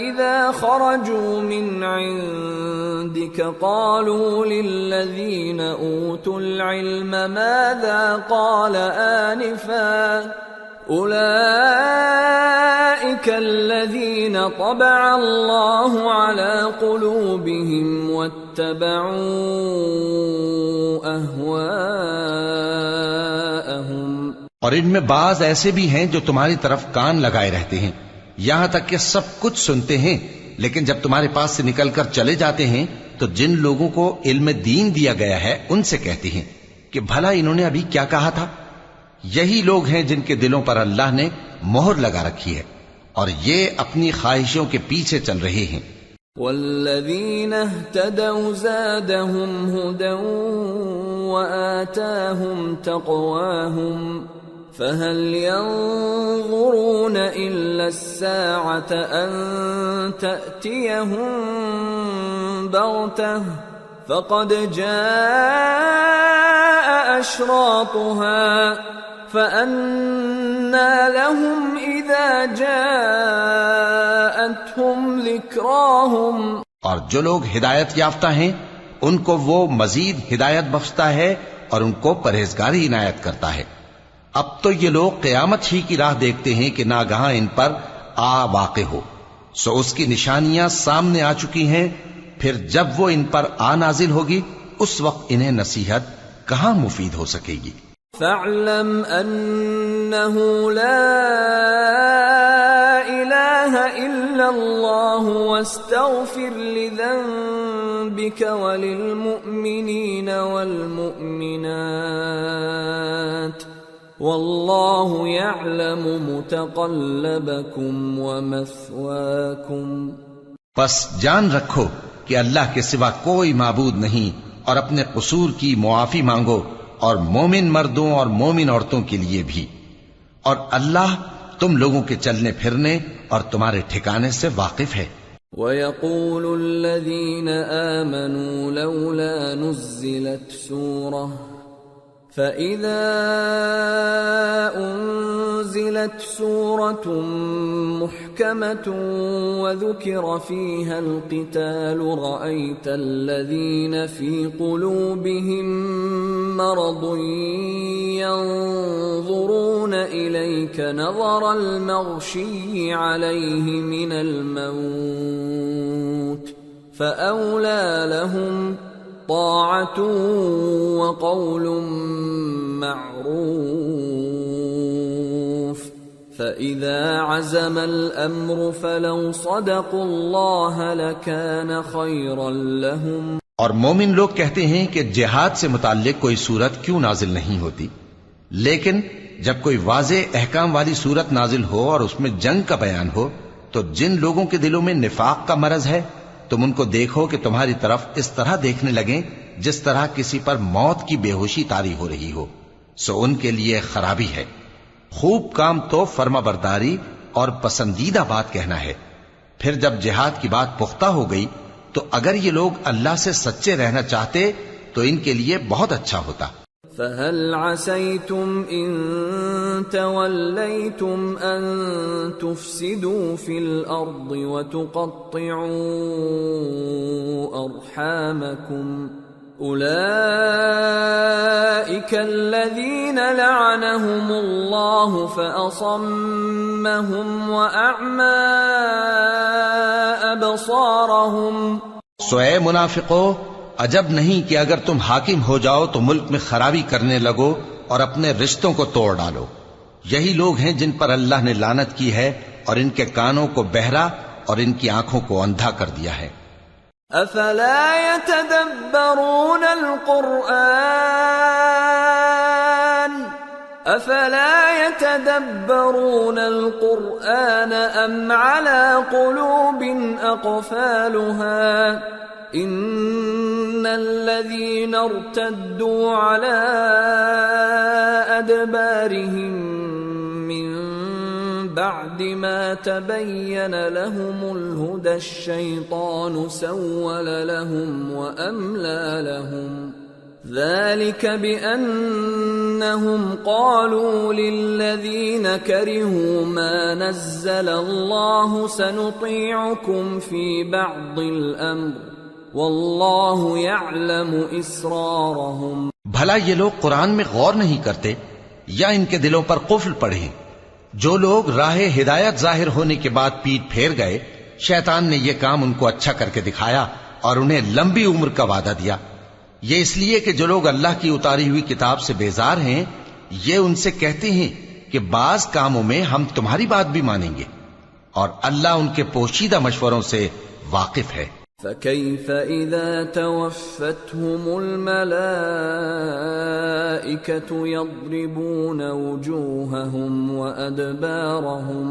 [SPEAKER 2] إِذَا خَرَجُوا مِنْ عِنْدِكَ قَالُوا لِلَّذِينَ أُوتُوا الْعِلْمَ مَاذَا قَالَ آنِفًا أُولَئِكَ الَّذِينَ طَبَعَ اللَّهُ عَلَى قُلُوبِهِمْ وَاتَّبَعُوا أَهْوَاءَهُمْ۔
[SPEAKER 3] اور ان میں بعض ایسے بھی ہیں جو تمہاری طرف کان لگائے رہتے ہیں یہاں تک کہ سب کچھ سنتے ہیں، لیکن جب تمہارے پاس سے نکل کر چلے جاتے ہیں تو جن لوگوں کو علم دین دیا گیا ہے ان سے کہتے ہیں کہ بھلا انہوں نے ابھی کیا کہا تھا۔ یہی لوگ ہیں جن کے دلوں پر اللہ نے مہر لگا رکھی ہے اور یہ اپنی خواہشوں کے پیچھے چل رہے ہیں۔
[SPEAKER 2] والذین اہتدوا زادهم هدى وآتاهم تقواهم فهل ينظرون إلا الساعة أن تأتيهم بغتة فقد جاء أشراطها فأنى لهم إذا جاءتهم ذكراهم۔
[SPEAKER 3] اور جو لوگ ہدایت یافتہ ہیں ان کو وہ مزید ہدایت بخشتا ہے اور ان کو پرہیزگاری عنایت کرتا ہے۔ اب تو یہ لوگ قیامت ہی کی راہ دیکھتے ہیں کہ ناگہاں ان پر آ واقع ہو، سو اس کی نشانیاں سامنے آ چکی ہیں، پھر جب وہ ان پر آ نازل ہوگی اس وقت انہیں نصیحت کہاں مفید ہو سکے گی۔
[SPEAKER 2] فاعلم انه لا اله الا الله واستغفر لذنبك وللمؤمنين والمؤمنات والله يعلم متقلبكم ومثواكم۔
[SPEAKER 3] پس جان رکھو کہ اللہ کے سوا کوئی معبود نہیں، اور اپنے قصور کی معافی مانگو، اور مومن مردوں اور مومن عورتوں کے لیے بھی، اور اللہ تم لوگوں کے چلنے پھرنے اور تمہارے ٹھکانے سے واقف ہے۔
[SPEAKER 2] وَيَقُولُ الَّذِينَ آمَنُوا لَوْلَا نُزِّلَتْ سُورَةٌ فَإِذَا أُنزِلَتْ سُورَةٌ مُحْكَمَةٌ وَذُكِرَ فِيهَا الْقِتَالُ رَأَيْتَ الَّذِينَ فِي قُلُوبِهِم مَّرَضٌ يَنظُرُونَ إِلَيْكَ نَظَرَ الْمَغْشِيِّ عَلَيْهِ مِنَ الْمَوْتِ فَأَوْلَىٰ لَهُمْ طاعة وقول معروف فإذا عزم الأمر فلو صدقوا الله لكان خيرا لهم۔
[SPEAKER 3] اور مومن لوگ کہتے ہیں کہ جہاد سے متعلق کوئی صورت کیوں نازل نہیں ہوتی، لیکن جب کوئی واضح احکام والی صورت نازل ہو اور اس میں جنگ کا بیان ہو تو جن لوگوں کے دلوں میں نفاق کا مرض ہے تم ان کو دیکھو کہ تمہاری طرف اس طرح دیکھنے لگیں جس طرح کسی پر موت کی بے ہوشی طاری ہو رہی ہو، سو ان کے لیے خرابی ہے۔ خوب کام تو فرما برداری اور پسندیدہ بات کہنا ہے، پھر جب جہاد کی بات پختہ ہو گئی تو اگر یہ لوگ اللہ سے سچے رہنا چاہتے تو ان کے لیے بہت اچھا ہوتا۔
[SPEAKER 2] فَهَلْ عَسَيْتُمْ إِن تَوَلَّيْتُمْ أَن تُفْسِدُوا فِي الْأَرْضِ وَتُقَطِّعُوا أَرْحَامَكُمْ أُولَئِكَ الَّذِينَ لَعَنَهُمُ اللَّهُ فَأَصَمَّهُمْ وَأَعْمَى أَبْصَارَهُمْ۔
[SPEAKER 3] سو اے منافقو، عجب نہیں کہ اگر تم حاکم ہو جاؤ تو ملک میں خرابی کرنے لگو اور اپنے رشتوں کو توڑ ڈالو۔ یہی لوگ ہیں جن پر اللہ نے لعنت کی ہے اور ان کے کانوں کو بہرا اور ان کی آنکھوں کو اندھا کر دیا ہے۔
[SPEAKER 2] افلا يتدبرون القرآن ام على قلوب اقفالها ان الذين ارتدوا على ادبارهم من بعد ما تبين لهم الهدى الشيطان سول لهم وأملى لهم ذلك بأنهم قالوا للذين كرهوا ما نزل الله سنطيعكم في بعض الأمر والله يعلم إسرارهم۔
[SPEAKER 3] بھلا یہ لوگ قرآن میں غور نہیں کرتے یا ان کے دلوں پر قفل پڑے ہیں؟ جو لوگ راہ ہدایت ظاہر ہونے کے بعد پیٹ پھیر گئے، شیطان نے یہ کام ان کو اچھا کر کے دکھایا اور انہیں لمبی عمر کا وعدہ دیا۔ یہ اس لیے کہ جو لوگ اللہ کی اتاری ہوئی کتاب سے بیزار ہیں یہ ان سے کہتے ہیں کہ بعض کاموں میں ہم تمہاری بات بھی مانیں گے، اور اللہ ان کے پوشیدہ مشوروں سے واقف ہے۔
[SPEAKER 2] فَكَيْفَ إِذَا تَوَفَّتْهُمُ الْمَلَائِكَةُ يَضْرِبُونَ وُجُوهَهُمْ وَأَدْبَارَهُمْ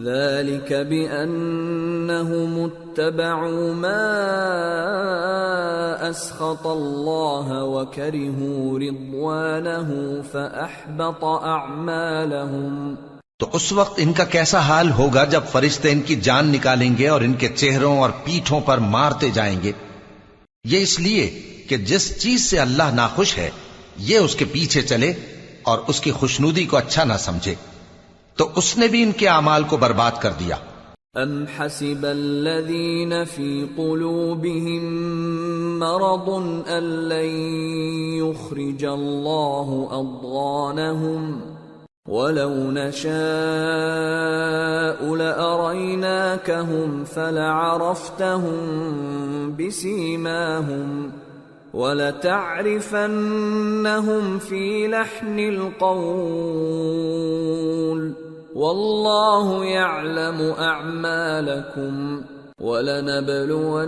[SPEAKER 2] ذَلِكَ بِأَنَّهُمُ اتَّبَعُوا مَا أَسْخَطَ اللَّهَ وَكَرِهُوا رِضْوَانَهُ فَأَحْبَطَ أَعْمَالَهُمْ۔
[SPEAKER 3] تو اس وقت ان کا کیسا حال ہوگا جب فرشتے ان کی جان نکالیں گے اور ان کے چہروں اور پیٹھوں پر مارتے جائیں گے۔ یہ اس لیے کہ جس چیز سے اللہ ناخوش ہے یہ اس کے پیچھے چلے اور اس کی خوشنودی کو اچھا نہ سمجھے، تو اس نے بھی ان کے اعمال کو برباد کر دیا۔
[SPEAKER 2] ام حسب الذین فی قلوبہم مرض أن لن يخرج الله أضغانهم ولو نشاء لأريناكهم فلعرفتهم بسيماهم ولتعرفنهم في لحن القول والله يعلم أعمالكم ولنبلونكم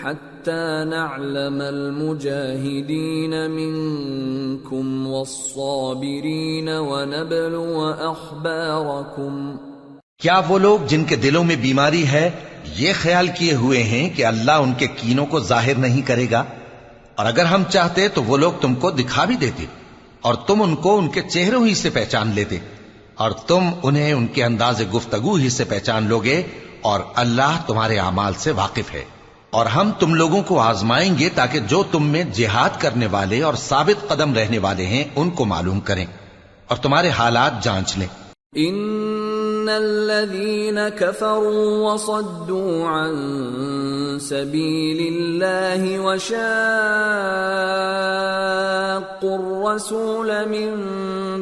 [SPEAKER 2] حتى نعلم المجاهدين منكم والصابرين ونبلو أخباركم۔
[SPEAKER 3] کیا وہ لوگ جن کے دلوں میں بیماری ہے یہ خیال کیے ہوئے ہیں کہ اللہ ان کے کینوں کو ظاہر نہیں کرے گا؟ اور اگر ہم چاہتے تو وہ لوگ تم کو دکھا بھی دیتے اور تم ان کو ان کے چہروں ہی سے پہچان لیتے اور تم انہیں ان کے انداز گفتگو ہی سے پہچان لوگے، اور اللہ تمہارے اعمال سے واقف ہے۔ اور ہم تم لوگوں کو آزمائیں گے تاکہ جو تم میں جہاد کرنے والے اور ثابت قدم رہنے والے ہیں ان کو معلوم کریں اور تمہارے حالات جانچ لیں۔
[SPEAKER 2] ان الذين كفروا وصدوا عن سبيل الله وشاقوا الرسول من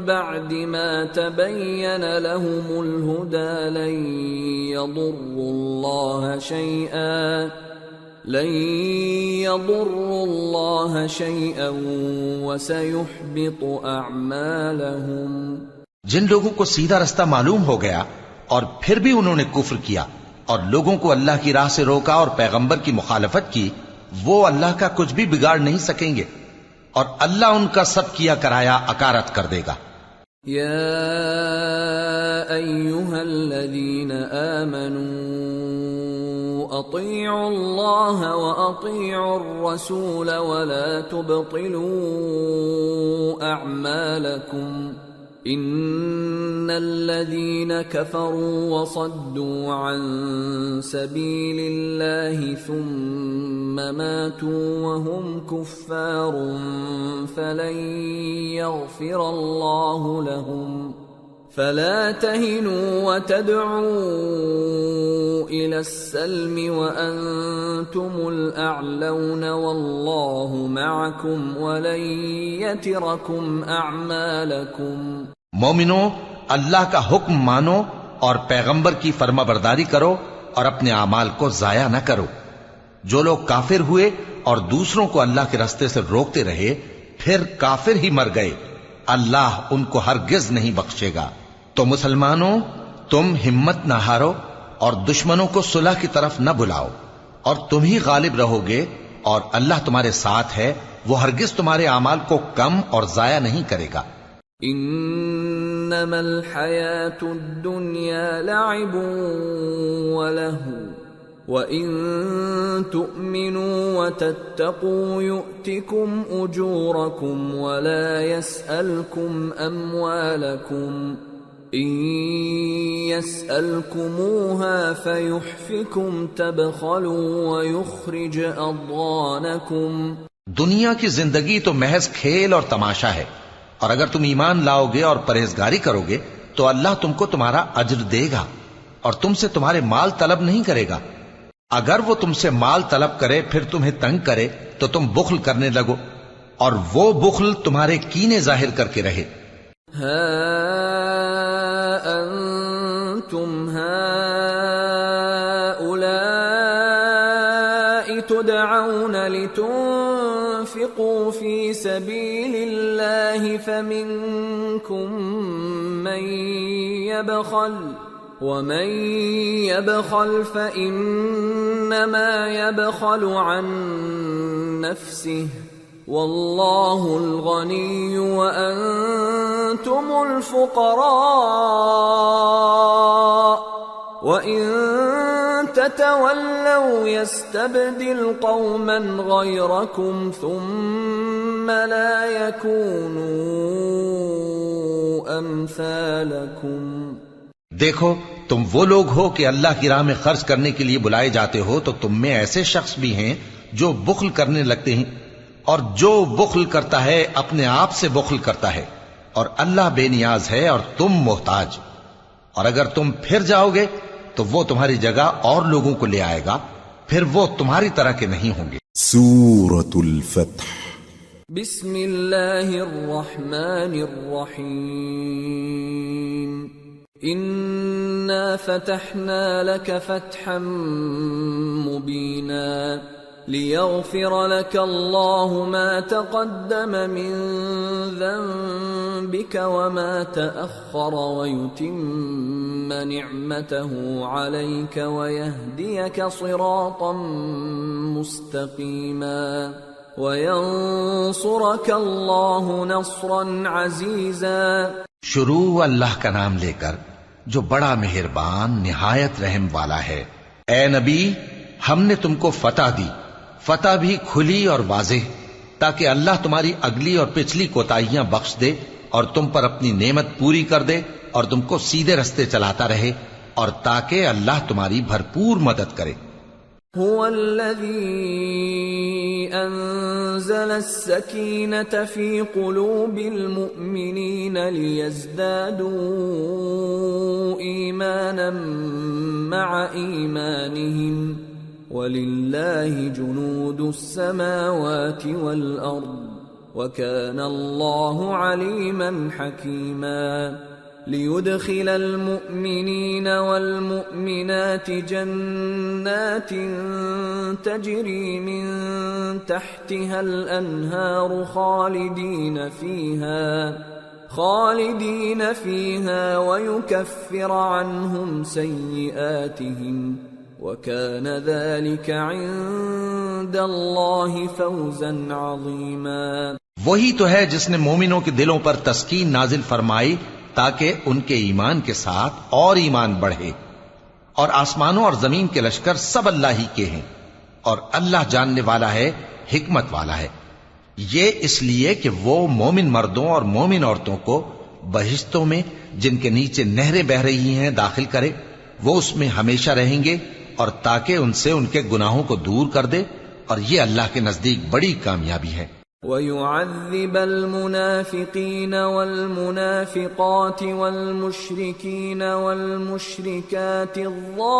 [SPEAKER 2] بعد ما تبين لهم الهدى لن يضروا الله شيئا وسيحبط اعمالهم۔
[SPEAKER 3] جن لوگوں کو سیدھا رستہ معلوم ہو گیا اور پھر بھی انہوں نے کفر کیا اور لوگوں کو اللہ کی راہ سے روکا اور پیغمبر کی مخالفت کی، وہ اللہ کا کچھ بھی بگاڑ نہیں سکیں گے اور اللہ ان کا سب کیا کرایا اکارت کر دے گا۔
[SPEAKER 2] یا ایھا الذین آمنوا اطیعوا اللہ واطیعوا الرسول ولا تبطلوا اعمالکم ان الذين كفروا وصدوا عن سبيل الله ثم ماتوا وهم كفار فلن يغفر الله لهم فلا تهنوا وتدعوا إلى السلم وأنتم الأعلون والله معكم ولن يتركم أعمالكم۔
[SPEAKER 3] مومنو، اللہ کا حکم مانو اور پیغمبر کی فرما برداری کرو اور اپنے اعمال کو ضائع نہ کرو۔ جو لوگ کافر ہوئے اور دوسروں کو اللہ کے راستے سے روکتے رہے پھر کافر ہی مر گئے، اللہ ان کو ہرگز نہیں بخشے گا۔ تو مسلمانوں، تم ہمت نہ ہارو اور دشمنوں کو صلح کی طرف نہ بلاؤ، اور تم ہی غالب رہو گے، اور اللہ تمہارے ساتھ ہے، وہ ہرگز تمہارے اعمال کو کم اور ضائع نہیں کرے گا۔
[SPEAKER 2] انما الحیاة الدنیا لعب ولہو وَإِن تُؤْمِنُوا وَتَتَّقُوا يُؤْتِكُمْ أُجُورَكُمْ وَلَا يَسْأَلْكُمْ أَمْوَالَكُمْ إِن يَسْأَلْكُمُوهَا فَيُحْفِكُمْ تَبْخَلُوا وَيُخْرِجْ أَضْغَانَكُمْ۔
[SPEAKER 3] دنیا کی زندگی تو محض کھیل اور تماشا ہے، اور اگر تم ایمان لاؤ گے اور پرہیزگاری کرو گے تو اللہ تم کو تمہارا اجر دے گا اور تم سے تمہارے مال طلب نہیں کرے گا۔ اگر وہ تم سے مال طلب کرے پھر تمہیں تنگ کرے تو تم بخل کرنے لگو، اور وہ بخل تمہارے کینے ظاہر کر کے رہے۔
[SPEAKER 2] ہا انتم ہؤلاء تدعون لتنفقوا في سبيل الله فمنكم من يبخل ومن يبخل فإنما يبخل عن نفسه والله الغني وأنتم الفقراء وإن تتولوا يستبدل قوما غيركم ثم لا يكونوا أمثالكم۔
[SPEAKER 3] دیکھو، تم وہ لوگ ہو کہ اللہ کی راہ میں خرچ کرنے کے لیے بلائے جاتے ہو، تو تم میں ایسے شخص بھی ہیں جو بخل کرنے لگتے ہیں، اور جو بخل کرتا ہے اپنے آپ سے بخل کرتا ہے، اور اللہ بے نیاز ہے اور تم محتاج۔ اور اگر تم پھر جاؤ گے تو وہ تمہاری جگہ اور لوگوں کو لے آئے گا، پھر وہ تمہاری طرح کے نہیں ہوں گے۔
[SPEAKER 1] سورة الفتح
[SPEAKER 2] بسم اللہ الرحمن الرحیم انا فتحنا لك فتحا مبینا لیغفر لك الله ما تقدم من ذنبك وما تأخر ويتم نعمته عليك ويهديك صراطا مستقيما وينصرك الله نصرا عزيزا۔
[SPEAKER 3] شروع اللہ کا نام لے کر جو بڑا مہربان نہایت رحم والا ہے۔ اے نبی، ہم نے تم کو فتح دی، فتح بھی کھلی اور واضح، تاکہ اللہ تمہاری اگلی اور پچھلی کوتاہیاں بخش دے اور تم پر اپنی نعمت پوری کر دے اور تم کو سیدھے رستے چلاتا رہے، اور تاکہ اللہ تمہاری بھرپور مدد کرے۔
[SPEAKER 2] هو الذي أنزل السكينة في قلوب المؤمنين ليزدادوا إيمانا مع إيمانهم ولله جنود السماوات والأرض وكان الله عليما حكيما۔ ليدخل المؤمنين والمؤمنات جنات تجري من تحتها الأنهار خالدين فيها ويكفر عنهم سيئاتهم وكان ذلك عند الله فوزا عظيما۔
[SPEAKER 3] وہی تو ہے جس نے مومنوں کے دلوں پر تسکین نازل فرمائی تاکہ ان کے ایمان کے ساتھ اور ایمان بڑھے، اور آسمانوں اور زمین کے لشکر سب اللہ ہی کے ہیں، اور اللہ جاننے والا ہے، حکمت والا ہے۔ یہ اس لیے کہ وہ مومن مردوں اور مومن عورتوں کو بہشتوں میں جن کے نیچے نہریں بہہ رہی ہیں داخل کرے، وہ اس میں ہمیشہ رہیں گے، اور تاکہ ان سے ان کے گناہوں کو دور کر دے، اور یہ اللہ کے نزدیک بڑی کامیابی ہے۔
[SPEAKER 2] وَيُعَذِّبَ الْمُنَافِقِينَ وَالْمُنَافِقَاتِ وَالْمُشْرِكِينَ وَالْمُشْرِكَاتِ الظَّانِّينَ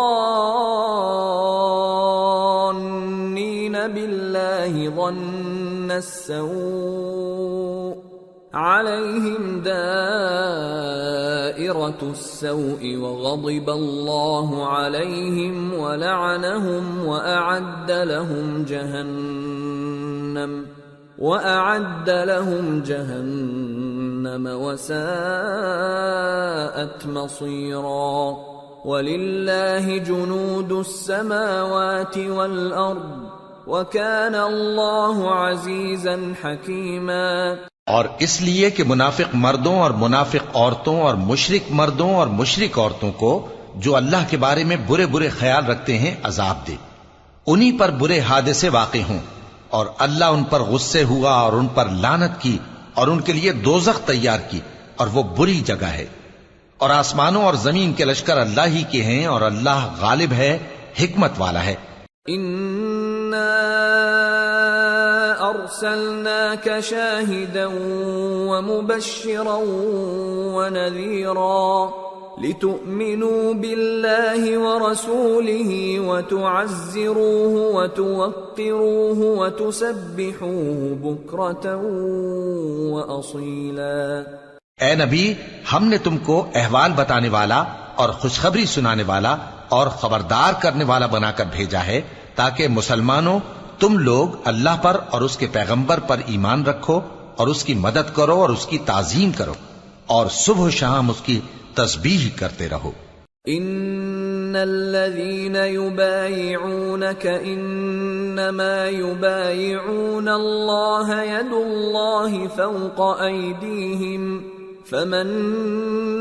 [SPEAKER 2] بِاللَّهِ ظَنَّ السَّوْءِ عَلَيْهِمْ دَائِرَةُ السَّوْءِ وَغَضِبَ اللَّهُ عَلَيْهِمْ وَلَعَنَهُمْ وَأَعَدَّ لَهُمْ جَهَنَّمَ وَسَاءَتْ مَصِيرًا۔ وَلِلَّهِ جُنُودُ السَّمَاوَاتِ وَالْأَرْضِ وَكَانَ اللَّهُ عَزِيزًا حَكِيمًا۔
[SPEAKER 3] اور اس لیے کہ منافق مردوں اور منافق عورتوں اور مشرک مردوں اور مشرک عورتوں کو جو اللہ کے بارے میں برے برے خیال رکھتے ہیں عذاب دے، انہی پر برے حادثے واقع ہوں، اور اللہ ان پر غصے ہوا اور ان پر لعنت کی اور ان کے لیے دوزخ تیار کی، اور وہ بری جگہ ہے۔ اور آسمانوں اور زمین کے لشکر اللہ ہی کے ہیں، اور اللہ غالب ہے، حکمت والا ہے۔
[SPEAKER 2] اِنَّا أَرْسَلْنَاكَ شَاهِدًا وَمُبَشِّرًا وَنَذِيرًا لِتُؤْمِنُوا بِاللَّهِ وَرَسُولِهِ وَتُعَزِّرُوهُ وَتُوَقِّرُوهُ وَتُسَبِّحُوهُ بُكْرَةً وَأَصِيلًا۔
[SPEAKER 3] اے نبی، ہم نے تم کو احوال بتانے والا اور خوشخبری سنانے والا اور خبردار کرنے والا بنا کر بھیجا ہے، تاکہ مسلمانوں تم لوگ اللہ پر اور اس کے پیغمبر پر ایمان رکھو اور اس کی مدد کرو اور اس کی تعظیم کرو، اور صبح و شام اس کی تسبیح کرتے رہو۔
[SPEAKER 2] ان الذين يبايعونك انما يبايعون الله يد الله فوق ايديهم فمن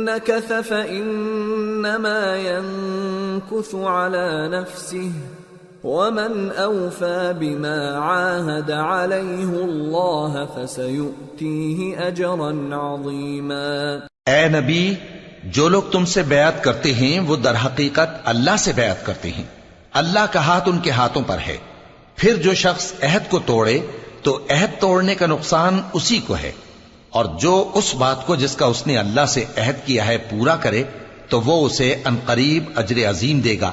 [SPEAKER 2] نكث فانما ينكث على نفسه ومن اوفى بما عاهد عليه الله فسيؤتيه اجرا عظيما۔
[SPEAKER 3] اے نبی، جو لوگ تم سے بیعت کرتے ہیں وہ در حقیقت اللہ سے بیعت کرتے ہیں، اللہ کا ہاتھ ان کے ہاتھوں پر ہے۔ پھر جو شخص عہد کو توڑے تو عہد توڑنے کا نقصان اسی کو ہے، اور جو اس بات کو جس کا اس نے اللہ سے عہد کیا ہے پورا کرے تو وہ اسے عنقریب اجر عظیم دے گا۔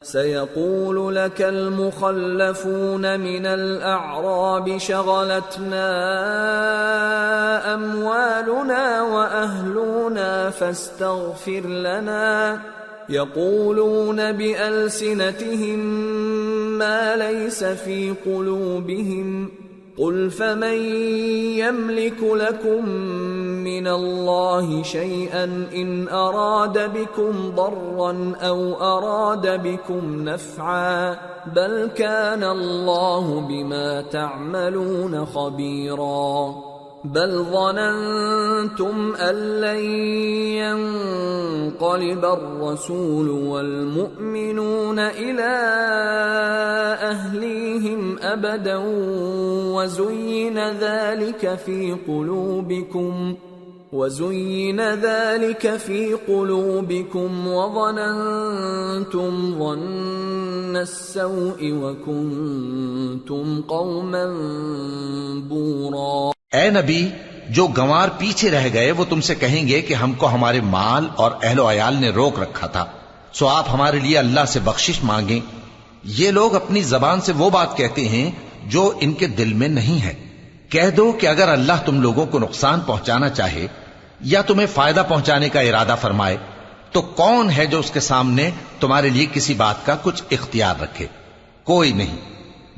[SPEAKER 2] سيقول لك المخلفون من الأعراب شغلتنا أموالنا وأهلنا فاستغفر لنا يقولون بألسنتهم ما ليس في قلوبهم قل فمن يملك لكم من الله شيئا إن أراد بكم ضرا أو أراد بكم نفعا بل كان الله بما تعملون خبيرا بل ظننتم أن لن ينقلب الرسول والمؤمنون إلى أهليهم أبدا وزين ذلك في قلوبكم وظننتم ظن السوء وكنتم قوما بورا.
[SPEAKER 3] اے نبی، جو گنوار پیچھے رہ گئے وہ تم سے کہیں گے کہ ہم کو ہمارے مال اور اہل و عیال نے روک رکھا تھا، سو آپ ہمارے لیے اللہ سے بخشش مانگیں. یہ لوگ اپنی زبان سے وہ بات کہتے ہیں جو ان کے دل میں نہیں ہے. کہہ دو کہ اگر اللہ تم لوگوں کو نقصان پہنچانا چاہے یا تمہیں فائدہ پہنچانے کا ارادہ فرمائے تو کون ہے جو اس کے سامنے تمہارے لیے کسی بات کا کچھ اختیار رکھے؟ کوئی نہیں،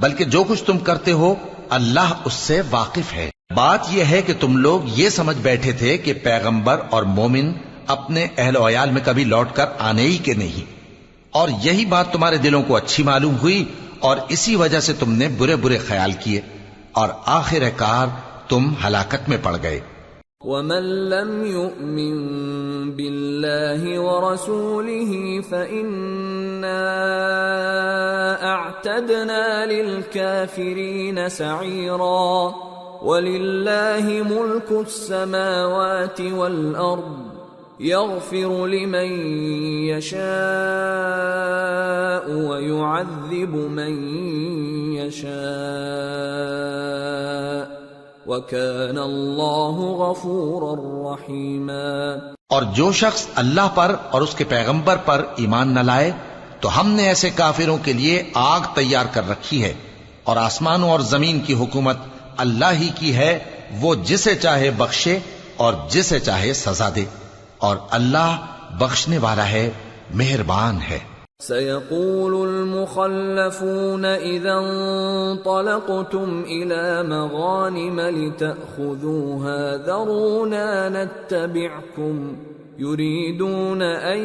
[SPEAKER 3] بلکہ جو کچھ تم کرتے ہو اللہ اس سے واقف ہے. بات یہ ہے کہ تم لوگ یہ سمجھ بیٹھے تھے کہ پیغمبر اور مومن اپنے اہل و عیال میں کبھی لوٹ کر آنے ہی کے نہیں، اور یہی بات تمہارے دلوں کو اچھی معلوم ہوئی اور اسی وجہ سے تم نے برے برے خیال کیے اور آخر کار تم ہلاکت میں پڑ گئے.
[SPEAKER 2] وَمَن لَّمْ يُؤْمِن بِاللَّهِ وَرَسُولِهِ فَإِنَّا أَعْتَدْنَا لِلْكَافِرِينَ سَعِيرًا. وَلِلَّهِ مُلْكُ السَّمَاوَاتِ وَالْأَرْضِ يَغْفِرُ لِمَن يَشَاءُ وَيُعَذِّبُ مَن يَشَاءُ وَكَانَ اللَّهُ غَفُورًا رَّحِيمًا.
[SPEAKER 3] اور جو شخص اللہ پر اور اس کے پیغمبر پر ایمان نہ لائے تو ہم نے ایسے کافروں کے لیے آگ تیار کر رکھی ہے، اور آسمانوں اور زمین کی حکومت اللہ ہی کی ہے، وہ جسے چاہے بخشے اور جسے چاہے سزا دے، اور اللہ بخشنے والا ہے، مہربان ہے.
[SPEAKER 2] سيقول المخلفون إذا انطلقتم إلى مغانم لتأخذوها ذرونا نتبعكم يريدون أن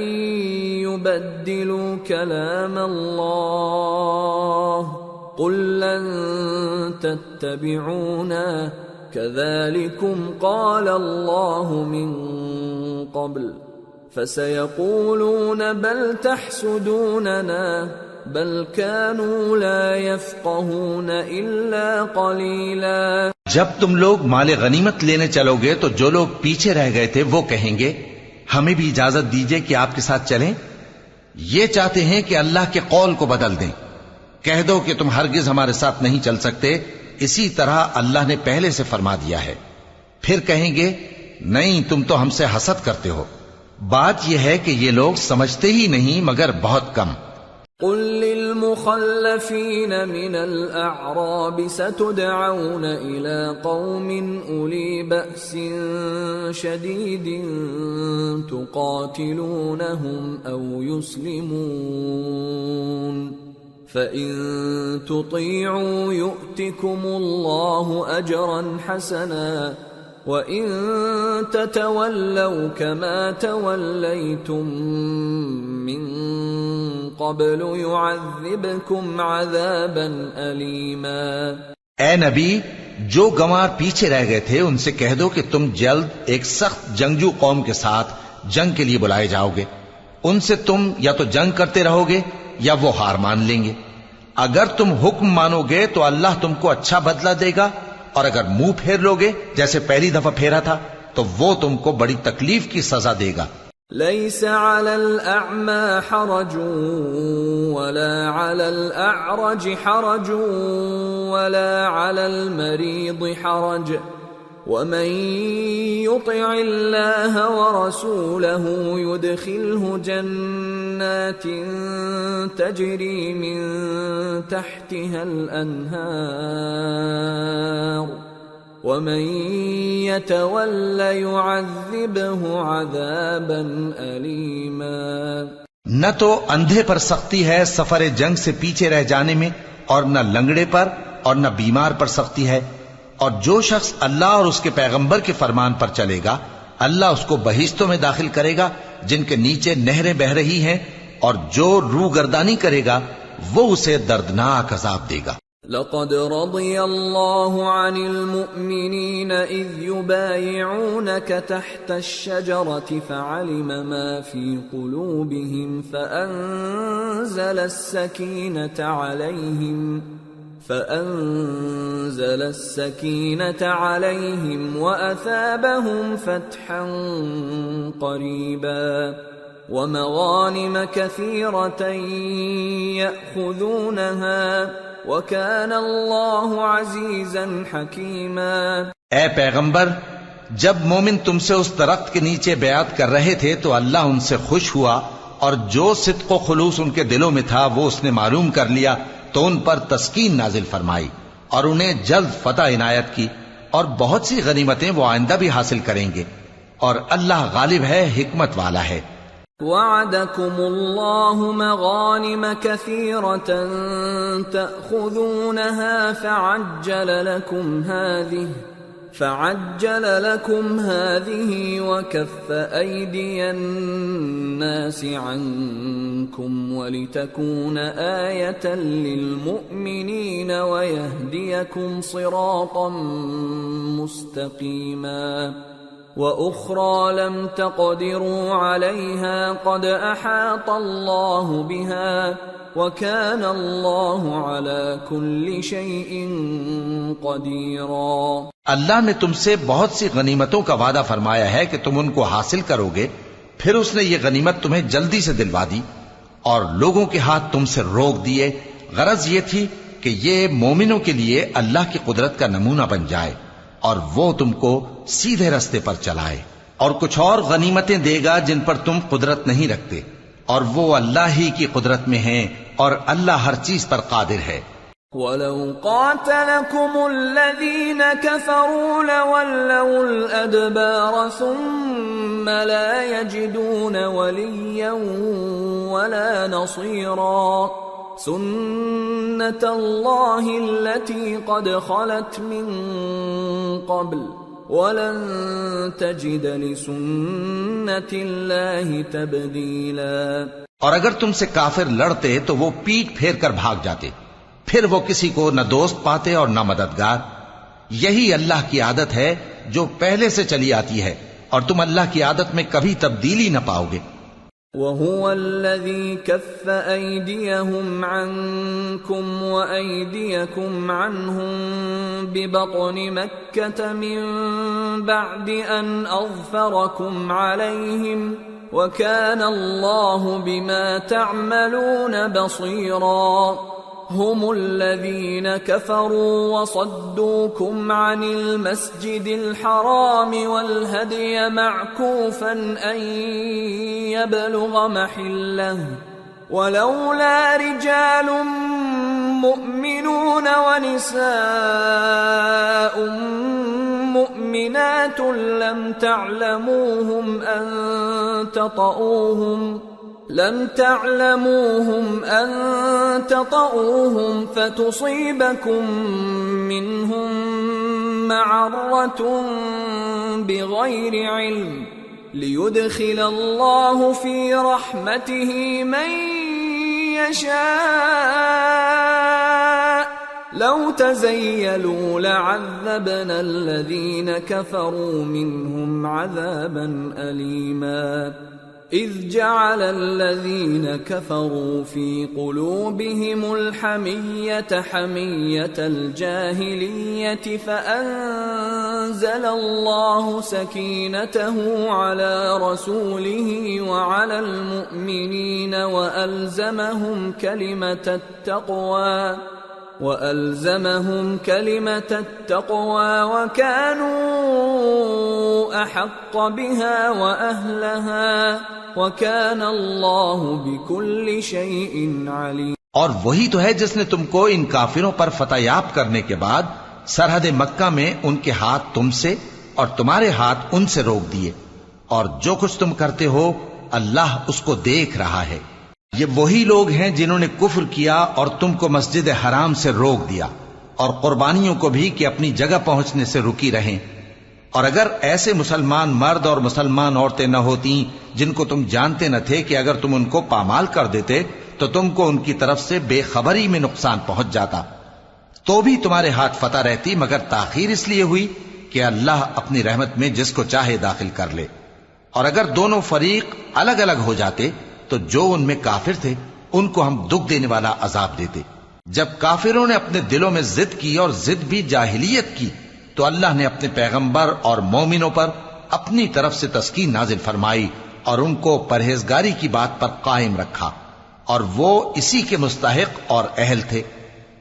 [SPEAKER 2] يبدلوا كلام الله قل لن تتبعونا كذلكم قال الله من قبل فسيقولون بل تحسدوننا بل كانوا لا يفقهون إلا قليلا.
[SPEAKER 3] جب تم لوگ مال غنیمت لینے چلو گے تو جو لوگ پیچھے رہ گئے تھے وہ کہیں گے ہمیں بھی اجازت دیجئے کہ آپ کے ساتھ چلیں. یہ چاہتے ہیں کہ اللہ کے قول کو بدل دیں. کہہ دو کہ تم ہرگز ہمارے ساتھ نہیں چل سکتے، اسی طرح اللہ نے پہلے سے فرما دیا ہے. پھر کہیں گے نہیں، تم تو ہم سے حسد کرتے ہو. بات یہ ہے کہ یہ لوگ سمجھتے ہی نہیں مگر بہت کم.
[SPEAKER 2] قل للمخلفين من الأعراب ستدعون إلى قوم أولي بأس شديد تقاتلونهم أو يسلمون فإن تطيعوا يؤتكم الله أجرا حسنا وَإِن تَتَوَلَّوْا كَمَا تَوَلَّيْتُم مِّن قَبْلُ يُعَذِّبْكُمْ عَذَابًا أَلِيمًا.
[SPEAKER 3] اے نبی، جو گنوار پیچھے رہ گئے تھے ان سے کہہ دو کہ تم جلد ایک سخت جنگجو قوم کے ساتھ جنگ کے لیے بلائے جاؤ گے. ان سے تم یا تو جنگ کرتے رہو گے یا وہ ہار مان لیں گے. اگر تم حکم مانو گے تو اللہ تم کو اچھا بدلہ دے گا، اور اگر منہ پھیر لوگے جیسے پہلی دفعہ پھیرا تھا تو وہ تم کو بڑی تکلیف کی سزا دے گا.
[SPEAKER 2] ليس على الأعمى حرج ولا على الأعرج حرج ولا على المريض حرج ومن يطع الله ورسوله يدخله جنات تجري من تحتها الأنهار ومن يتول يعذبه عذابا أليما۔
[SPEAKER 3] نہ تو اندھے پر سختی ہے سفر جنگ سے پیچھے رہ جانے میں، اور نہ لنگڑے پر اور نہ بیمار پر سختی ہے، اور جو شخص اللہ اور اس کے پیغمبر کے فرمان پر چلے گا اللہ اس کو بہشتوں میں داخل کرے گا جن کے نیچے نہریں بہ رہی ہیں، اور جو روگردانی کرے گا وہ اسے دردناک عذاب دے گا۔
[SPEAKER 2] لقد رضي الله عن المؤمنين إذ يبايعونك تحت الشجرة فعلم ما في قلوبهم فأنزل السكينة عليهم وأثابهم فتحا قريبا ومغانم كثيرة يأخذونها وَكَانَ اللَّهُ عَزِيزًا حَكِيمًا۔
[SPEAKER 3] اے پیغمبر، جب مومن تم سے اس درخت کے نیچے بیعت کر رہے تھے تو اللہ ان سے خوش ہوا، اور جو صدق و خلوص ان کے دلوں میں تھا وہ اس نے معلوم کر لیا تو ان پر تسکین نازل فرمائی اور انہیں جلد فتح عنایت کی، اور بہت سی غنیمتیں وہ آئندہ بھی حاصل کریں گے، اور اللہ غالب ہے، حکمت والا ہے۔
[SPEAKER 2] وعدكم الله مغانم كثيرة تأخذونها فعجل لكم هذه وكف أيدي الناس عنكم ولتكون آية للمؤمنين ويهديكم صراطا مستقيما وأخرى لم تقدروا عليها قد أحاط الله بها وكان الله على كل شيء قديرا۔
[SPEAKER 3] اللہ نے تم سے بہت سی غنیمتوں کا وعدہ فرمایا ہے کہ تم ان کو حاصل کرو گے، پھر اس نے یہ غنیمت تمہیں جلدی سے دلوا دی اور لوگوں کے ہاتھ تم سے روک دیے۔ غرض یہ تھی کہ یہ مومنوں کے لیے اللہ کی قدرت کا نمونہ بن جائے اور وہ تم کو سیدھے رستے پر چلائے، اور کچھ اور غنیمتیں دے گا جن پر تم قدرت نہیں رکھتے، اور وہ اللہ ہی کی قدرت میں ہیں، اور اللہ ہر چیز پر قادر ہے۔
[SPEAKER 2] وَلَوْ قَاتَلَكُمُ الَّذِينَ كَفَرُوا لَوَلَّوُا الْأَدْبَارَ ثُمَّ لَا يَجِدُونَ وَلِيًّا وَلَا نَصِيرًا سُنَّةَ اللَّهِ الَّتِي قَدْ خَلَتْ مِن قَبْلُ وَلَن تَجِدَ لِسُنَّةِ اللَّهِ تَبْدِيلًا۔
[SPEAKER 3] اور اگر تم سے کافر لڑتے تو وہ پیٹ پھیر کر بھاگ جاتے، پھر وہ کسی کو نہ دوست پاتے اور نہ مددگار۔ یہی اللہ کی عادت ہے جو پہلے سے چلی آتی ہے، اور تم اللہ کی عادت میں کبھی تبدیلی نہ پاؤ گے۔
[SPEAKER 2] وَهُوَ الَّذِي كَفَّ أَيْدِيَهُمْ عَنكُمْ وَأَيْدِيَكُمْ عَنْهُمْ بِبَطْنِ مَكَّةَ مِنْ بَعْدِ أَنْ أَظْفَرَكُمْ عَلَيْهِمْ وَكَانَ اللَّهُ بِمَا تَعْمَلُونَ بَصِيرًا۔ هم الذين كفروا وصدوكم عن المسجد الحرام والهدي معكوفا أن يبلغ محله ولولا رجال مؤمنون ونساء مؤمنات لم تعلموهم أن تطؤوهم فتصيبكم منهم معرة بغير علم ليدخل الله في رحمته من يشاء لو تزيلوا لعذبنا الذين كفروا منهم عذابا أليما۔ إذ جعل الذين كفروا في قلوبهم الحمية حمية الجاهلية فأنزل الله سكينته على رسوله وعلى المؤمنين وألزمهم كلمة التقوى وَأَلْزَمَهُمْ كَلِمَةَ التَّقْوَى وَكَانُوا أَحَقَّ بِهَا وَأَهْلَهَا وَكَانَ اللَّهُ بِكُلِّ شَيْءٍ عَلِيمٌ۔
[SPEAKER 3] اور وہی تو ہے جس نے تم کو ان کافروں پر فتح یاب کرنے کے بعد سرحد مکہ میں ان کے ہاتھ تم سے اور تمہارے ہاتھ ان سے روک دیے، اور جو کچھ تم کرتے ہو اللہ اس کو دیکھ رہا ہے۔ یہ وہی لوگ ہیں جنہوں نے کفر کیا اور تم کو مسجد حرام سے روک دیا، اور قربانیوں کو بھی کہ اپنی جگہ پہنچنے سے رکی رہیں۔ اور اگر ایسے مسلمان مرد اور مسلمان عورتیں نہ ہوتی جن کو تم جانتے نہ تھے کہ اگر تم ان کو پامال کر دیتے تو تم کو ان کی طرف سے بے خبری میں نقصان پہنچ جاتا، تو بھی تمہارے ہاتھ فتح رہتی، مگر تاخیر اس لیے ہوئی کہ اللہ اپنی رحمت میں جس کو چاہے داخل کر لے۔ اور اگر دونوں فریق الگ الگ ہو جاتے تو جو ان میں کافر تھے ان کو ہم دکھ دینے والا عذاب دیتے۔ جب کافروں نے اپنے دلوں میں ضد کی، اور ضد بھی جاہلیت کی، تو اللہ نے اپنے پیغمبر اور مومنوں پر اپنی طرف سے تسکین نازل فرمائی اور ان کو پرہیزگاری کی بات پر قائم رکھا، اور وہ اسی کے مستحق اور اہل تھے،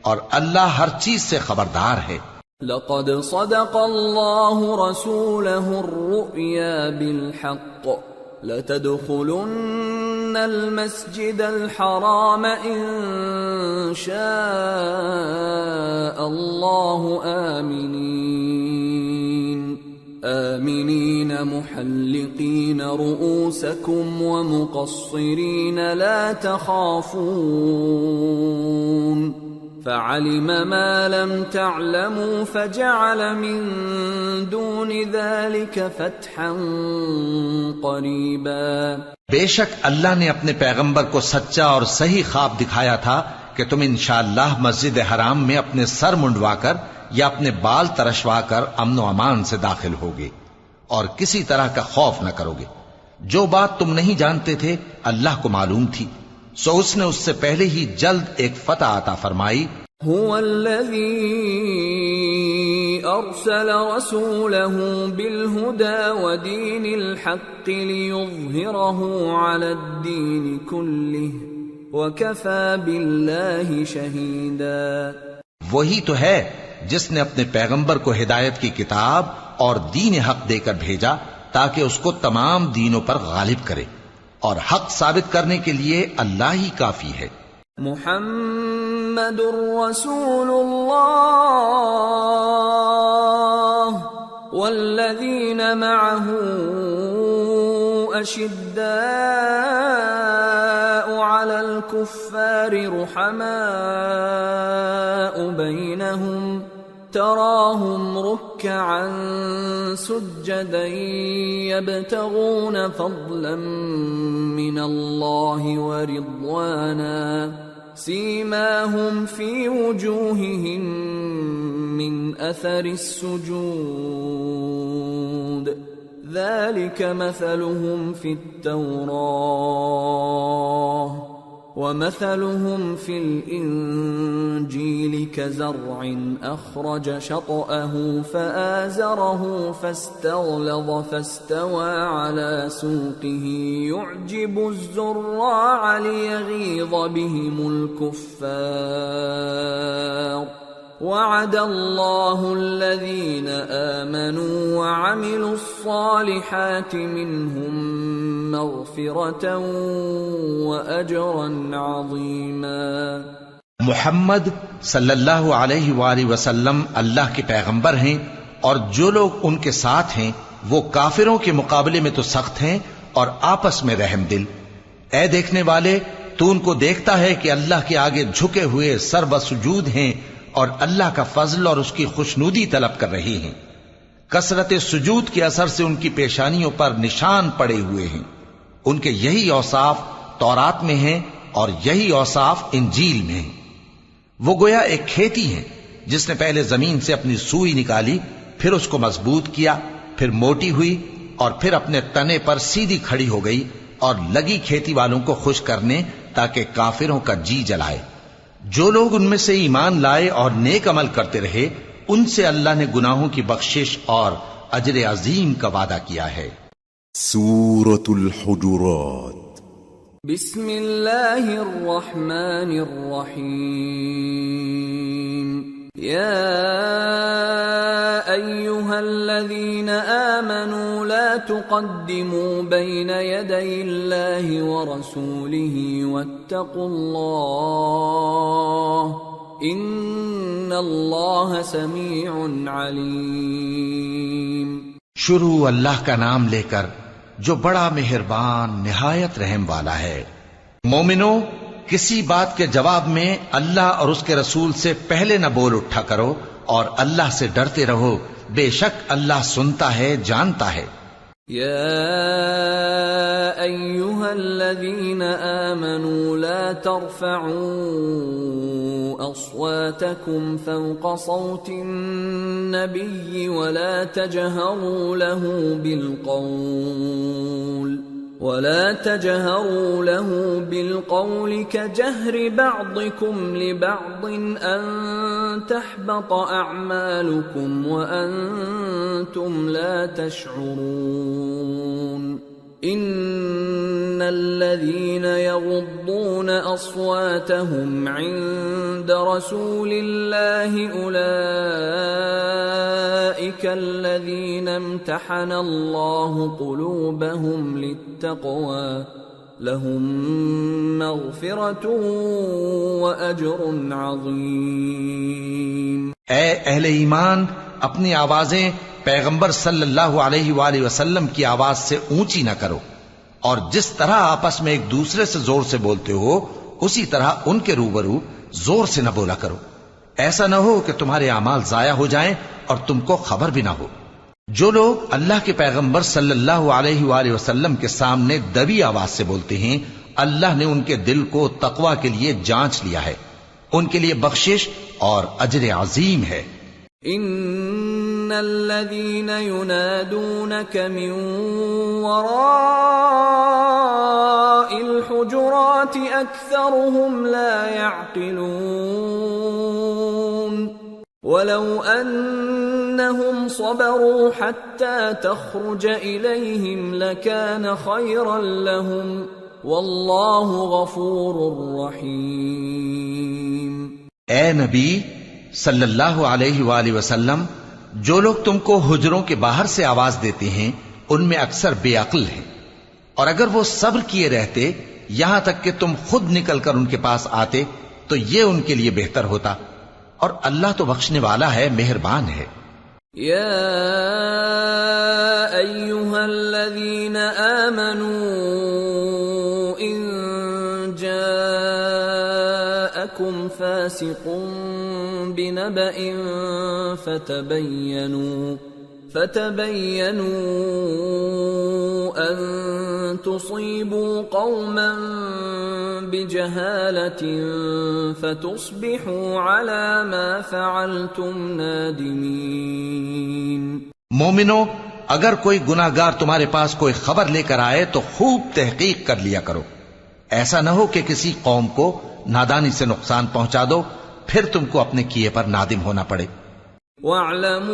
[SPEAKER 3] اور اللہ ہر چیز سے خبردار ہے۔
[SPEAKER 2] لقد صدق الله رسوله الرؤيا بالحق لتدخلن المسجد الحرام إن شاء الله آمنين محلقين رؤوسكم ومقصرين لا تخافون فعلم ما لم تعلموا فجعل من دون ذلك فتحا قریبا۔
[SPEAKER 3] بے شک اللہ نے اپنے پیغمبر کو سچا اور صحیح خواب دکھایا تھا کہ تم انشاءاللہ مسجد حرام میں اپنے سر منڈوا کر یا اپنے بال ترشوا کر امن و امان سے داخل ہوگے اور کسی طرح کا خوف نہ کرو گے۔ جو بات تم نہیں جانتے تھے اللہ کو معلوم تھی، سو اس نے اس سے پہلے ہی جلد ایک فتح عطا فرمائی۔
[SPEAKER 2] هو الذي أرسل رسوله بالهدى ودين الحق ليظهره على الدين كله وكفى بالله شهيدا۔
[SPEAKER 3] وہی تو ہے جس نے اپنے پیغمبر کو ہدایت کی کتاب اور دین حق دے کر بھیجا تاکہ اس کو تمام دینوں پر غالب کرے، اور حق ثابت کرنے کے لیے اللہ ہی کافی ہے۔
[SPEAKER 2] محمد رسول اللہ والذین معه اشداء علی الکفار رحماء بینہم تراهم ركعا سجدا يبتغون فضلا من الله ورضوانا سيماهم في وجوههم من أثر السجود ذلك مثلهم في التوراة ومثلهم في الإنجيل كزرع أخرج شطأه فآزره فاستغلظ فاستوى على سوقه يعجب الزراع ليغيظ بهم الكفار وعد الله الذين آمنوا وعملوا الصالحات منهم مغفرة وأجرا عظيما۔
[SPEAKER 3] محمد صلی اللہ علیہ وآلہ وسلم اللہ کے پیغمبر ہیں، اور جو لوگ ان کے ساتھ ہیں وہ کافروں کے مقابلے میں تو سخت ہیں اور آپس میں رحم دل۔ اے دیکھنے والے، تو ان کو دیکھتا ہے کہ اللہ کے آگے جھکے ہوئے سر بسجود ہیں اور اللہ کا فضل اور اس کی خوشنودی طلب کر رہے ہیں۔ کثرت سجود کے اثر سے ان کی پیشانیوں پر نشان پڑے ہوئے ہیں۔ ان کے یہی اوصاف تورات میں ہیں اور یہی اوصاف انجیل میں ہیں۔ وہ گویا ایک کھیتی ہے جس نے پہلے زمین سے اپنی سوئی نکالی، پھر اس کو مضبوط کیا، پھر موٹی ہوئی، اور پھر اپنے تنے پر سیدھی کھڑی ہو گئی، اور لگی کھیتی والوں کو خوش کرنے تاکہ کافروں کا جی جلائے۔ جو لوگ ان میں سے ایمان لائے اور نیک عمل کرتے رہے، ان سے اللہ نے گناہوں کی بخشش اور اجر عظیم کا وعدہ کیا ہے۔
[SPEAKER 1] سورة الحجرات
[SPEAKER 2] بسم اللہ الرحمن الرحیم یا ایہا الذین آمنوا لا تقدموا بین یدی اللہ ورسولہ واتقوا اللہ ان اللہ سمیع علیم۔
[SPEAKER 3] شروع اللہ کا نام لے کر جو بڑا مہربان نہایت رحم والا ہے۔ مومنو، کسی بات کے جواب میں اللہ اور اس کے رسول سے پہلے نہ بول اٹھا کرو اور اللہ سے ڈرتے رہو، بے شک اللہ سنتا ہے، جانتا ہے۔
[SPEAKER 2] یا ایہا الذین آمنوا لا ترفعوا اصواتکم فوق صوت النبی ولا تجہروا له بالقول كجهر بعضكم لبعض أن تحبط أعمالكم وأنتم لا تشعرون إن الذين يغضون أصواتهم عند رسول الله أولئك الذين امتحن الله قلوبهم للتقوى لهم مغفرة وأجر عظيم۔
[SPEAKER 3] اے اہل ایمان، اپنی آوازیں پیغمبر صلی اللہ علیہ وآلہ وسلم کی آواز سے اونچی نہ کرو، اور جس طرح آپس میں ایک دوسرے سے زور سے بولتے ہو اسی طرح ان کے روبرو زور سے نہ بولا کرو، ایسا نہ ہو کہ تمہارے اعمال ضائع ہو جائیں اور تم کو خبر بھی نہ ہو۔ جو لوگ اللہ کے پیغمبر صلی اللہ علیہ وآلہ وسلم کے سامنے دبی آواز سے بولتے ہیں، اللہ نے ان کے دل کو تقوی کے لیے جانچ لیا ہے، ان کے لیے بخشش اور اجر عظیم ہے۔
[SPEAKER 2] ان الذين ينادونك من وراء الحجرات اكثرهم لا يعقلون ولو انهم صبروا حتى تخرج اليهم لكان خيرا لهم والله غفور رحيم۔
[SPEAKER 3] اے نبی صلی اللہ علیہ وآلہ وسلم، جو لوگ تم کو حجروں کے باہر سے آواز دیتے ہیں ان میں اکثر بے عقل ہیں، اور اگر وہ صبر کیے رہتے یہاں تک کہ تم خود نکل کر ان کے پاس آتے تو یہ ان کے لیے بہتر ہوتا، اور اللہ تو بخشنے والا ہے، مہربان ہے۔
[SPEAKER 2] یا ایہا الذین آمنوا ان جاءکم فاسق بنبأ فتبينوا أن تصيبوا قوما بجهالة فتصبحوا على ما فعلتم نادمين۔
[SPEAKER 3] مومنو، اگر کوئی گناہگار تمہارے پاس کوئی خبر لے کر آئے تو خوب تحقیق کر لیا کرو، ایسا نہ ہو کہ کسی قوم کو نادانی سے نقصان پہنچا دو پھر تم کو اپنے کیے پر نادم ہونا پڑے۔
[SPEAKER 2] وَاعْلَمُوا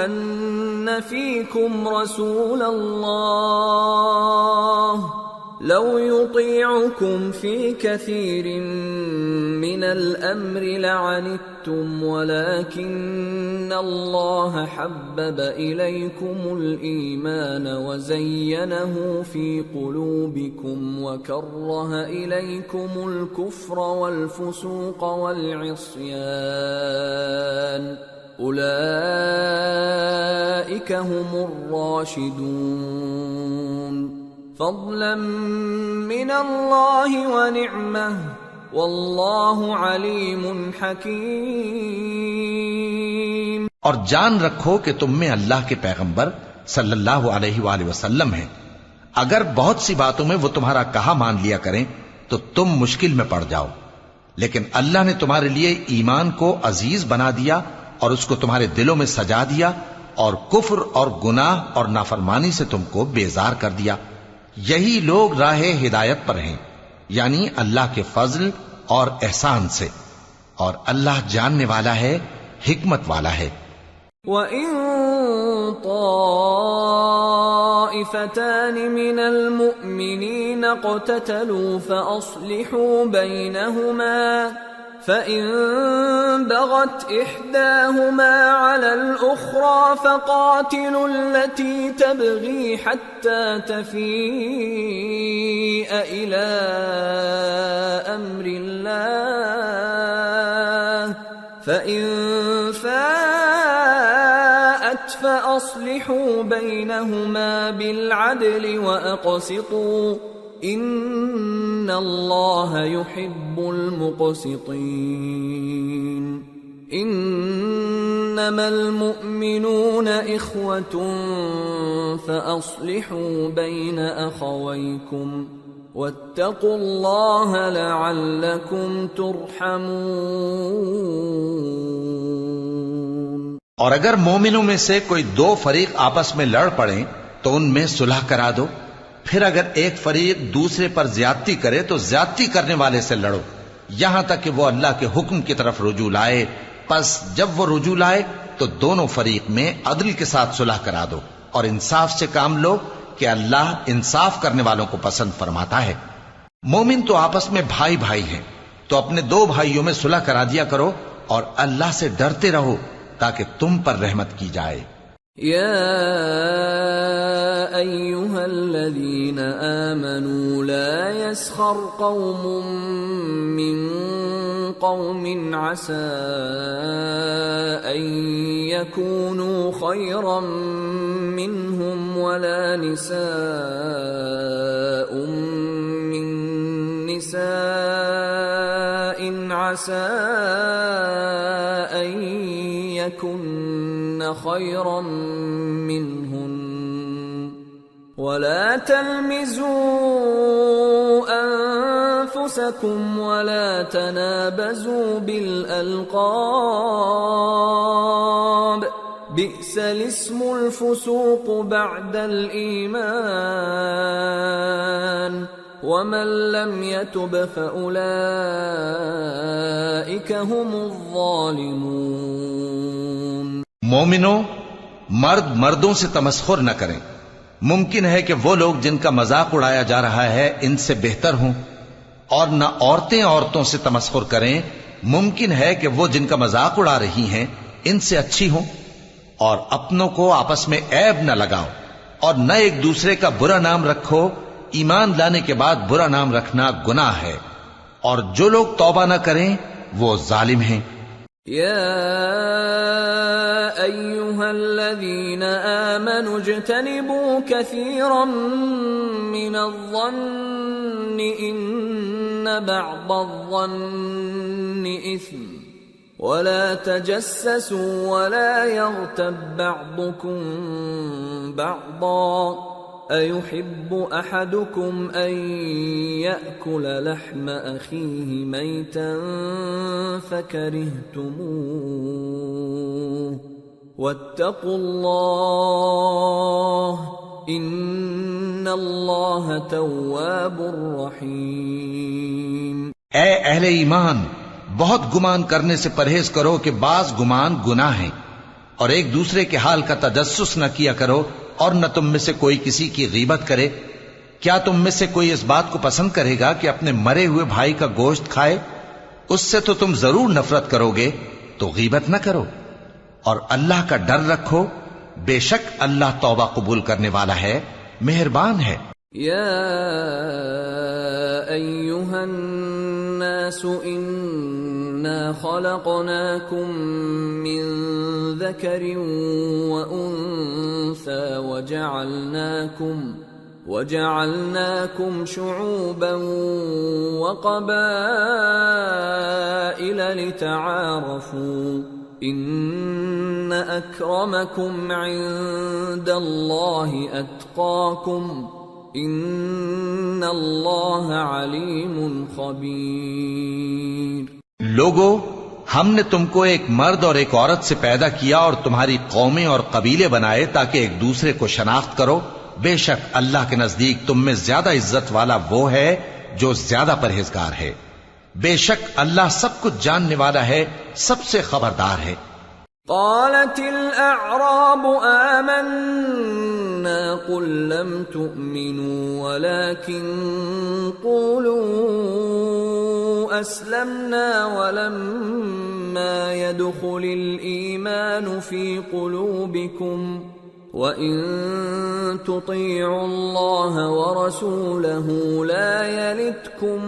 [SPEAKER 2] أَنَّ فِيكُمْ رَسُولَ اللَّهِ لَوْ يُطِيعُكُمْ فِي كَثِيرٍ مِّنَ الْأَمْرِ لَعَنِتُّمْ وَلَكِنَّ اللَّهَ حَبَّبَ إِلَيْكُمُ الْإِيمَانَ وَزَيَّنَهُ فِي قُلُوبِكُمْ وَكَرَّهَ إِلَيْكُمُ الْكُفْرَ وَالْفُسُوقَ وَالْعِصْيَانَ أُولَئِكَ هُمُ الرَّاشِدُونَ فضلا من اللہ ونعمہ واللہ علیم حکیم۔
[SPEAKER 3] اور جان رکھو کہ تم میں اللہ کے پیغمبر صلی اللہ علیہ وآلہ وسلم ہیں، اگر بہت سی باتوں میں وہ تمہارا کہا مان لیا کریں تو تم مشکل میں پڑ جاؤ، لیکن اللہ نے تمہارے لیے ایمان کو عزیز بنا دیا اور اس کو تمہارے دلوں میں سجا دیا، اور کفر اور گناہ اور نافرمانی سے تم کو بیزار کر دیا۔ یہی لوگ راہ ہدایت پر ہیں، یعنی اللہ کے فضل اور احسان سے، اور اللہ جاننے والا ہے، حکمت والا ہے۔
[SPEAKER 2] وَإِن طَائِفَتَانِ طائفتان من المؤمنين اقتتلوا فأصلحوا بينهما فإن بغت إحداهما على الأخرى فقاتلوا التي تبغي حتى تفيء إلى أمر الله فإن فاءت فأصلحوا بينهما بالعدل وأقسطوا إن الله يحب المقسطين إنما المؤمنون إخوة فأصلحوا بين أخويكم واتقوا الله لعلكم ترحمون۔
[SPEAKER 3] اور اگر مومنوں میں سے کوئی دو فریق آپس میں لڑ پڑیں تو ان میں صلح کرا دو، پھر اگر ایک فریق دوسرے پر زیادتی کرے تو زیادتی کرنے والے سے لڑو یہاں تک کہ وہ اللہ کے حکم کی طرف رجوع لائے، پس جب وہ رجوع لائے تو دونوں فریق میں عدل کے ساتھ صلح کرا دو اور انصاف سے کام لو کہ اللہ انصاف کرنے والوں کو پسند فرماتا ہے۔ مومن تو آپس میں بھائی بھائی ہیں، تو اپنے دو بھائیوں میں صلح کرا دیا کرو اور اللہ سے ڈرتے رہو تاکہ تم پر رحمت کی جائے۔
[SPEAKER 2] يا أيها الذين آمنوا لا يسخر قوم من قوم عسى أن يكونوا خيرا منهم ولا نساء من نساء عسى أن يكن خيرا منهن ولا تلمزوا أنفسكم ولا تنابزوا بالألقاب بئس الاسم الفسوق بعد الإيمان ومن لم يتب فأولئك هم الظالمون۔
[SPEAKER 3] مومنوں، مرد مردوں سے تمسخر نہ کریں۔ ممکن ہے کہ وہ لوگ جن کا مذاق اڑایا جا رہا ہے ان سے بہتر ہوں، اور نہ عورتیں عورتوں سے تمسخر کریں۔ ممکن ہے کہ وہ جن کا مذاق اڑا رہی ہیں ان سے اچھی ہوں۔ اور اپنوں کو آپس میں عیب نہ لگاؤ اور نہ ایک دوسرے کا برا نام رکھو۔ ایمان لانے کے بعد برا نام رکھنا گناہ ہے، اور جو لوگ توبہ نہ کریں وہ ظالم ہیں۔
[SPEAKER 2] يا أيها الذين آمنوا اجتنبوا كثيرا من الظن إن بعض الظن إثم ولا تجسسوا ولا يغتب بعضكم بعضا أيحب أحدكم أن يأكل لحم أخيه ميتا فكرهتموه واتقوا الله إن الله تواب رحيم۔
[SPEAKER 3] اے اہل ایمان، بہت گمان کرنے سے پرہیز کرو کہ بعض گمان گناہ ہیں، اور ایک دوسرے کے حال کا تجسس نہ کیا کرو، اور نہ تم میں سے کوئی کسی کی غیبت کرے۔ کیا تم میں سے کوئی اس بات کو پسند کرے گا کہ اپنے مرے ہوئے بھائی کا گوشت کھائے؟ اس سے تو تم ضرور نفرت کرو گے، تو غیبت نہ کرو، اور اللہ کا ڈر رکھو، بے شک اللہ توبہ قبول کرنے والا ہے، مہربان ہے۔
[SPEAKER 2] یا ایھا الناس انا خلقناکم من ذکر وانثى وجعلناكم شعوبا وقبائل لتعارفوا ان اکرمکم عند اللہ اتقاکم ان اللہ علیم خبیر۔
[SPEAKER 3] لوگو، ہم نے تم کو ایک مرد اور ایک عورت سے پیدا کیا اور تمہاری قومیں اور قبیلے بنائے تاکہ ایک دوسرے کو شناخت کرو۔ بے شک اللہ کے نزدیک تم میں زیادہ عزت والا وہ ہے جو زیادہ پرہیزگار ہے۔ بے شک اللہ سب کچھ جاننے والا ہے، سب سے خبردار ہے۔
[SPEAKER 2] قالت الاعراب آمنا قل لم تؤمنوا ولكن قولوا أسلمنا ولما يدخل الإيمان في قلوبكم وَإِن تُطِيعُوا اللَّهَ وَرَسُولَهُ لَا يَلِتْكُم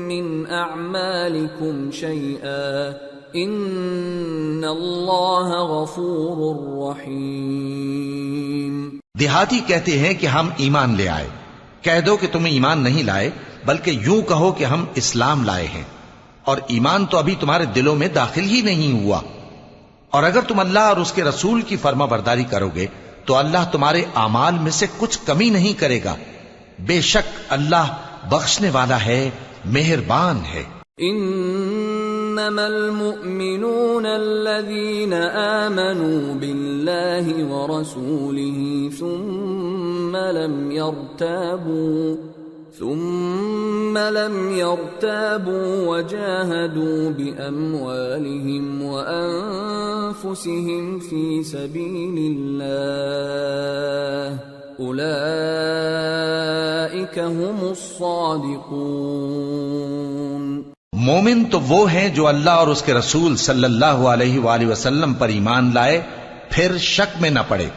[SPEAKER 2] مِّنْ أَعْمَالِكُمْ شَيْئًا إِنَّ اللَّهَ غَفُورٌ رَّحِيمٌ۔
[SPEAKER 3] دیہاتی کہتے ہیں کہ ہم ایمان لے آئے، کہہ دو کہ تم ایمان نہیں لائے بلکہ یوں کہو کہ ہم اسلام لائے ہیں، اور ایمان تو ابھی تمہارے دلوں میں داخل ہی نہیں ہوا، اور اگر تم اللہ اور اس کے رسول کی فرما برداری کرو گے تو اللہ تمہارے اعمال میں سے کچھ کمی نہیں کرے گا، بے شک اللہ بخشنے والا ہے، مہربان ہے۔
[SPEAKER 2] انما المؤمنون الذين آمنوا بالله ورسوله ثم لم يرتابوا وجاهدوا بأموالهم وأنفسهم في سبيل الله أولئك هم الصادقون۔
[SPEAKER 3] مومن تو وہ ہیں جو اللہ اور اس کے رسول صلی اللہ علیہ وآلہ وسلم پر ایمان لائے پھر شک میں نہ پڑے،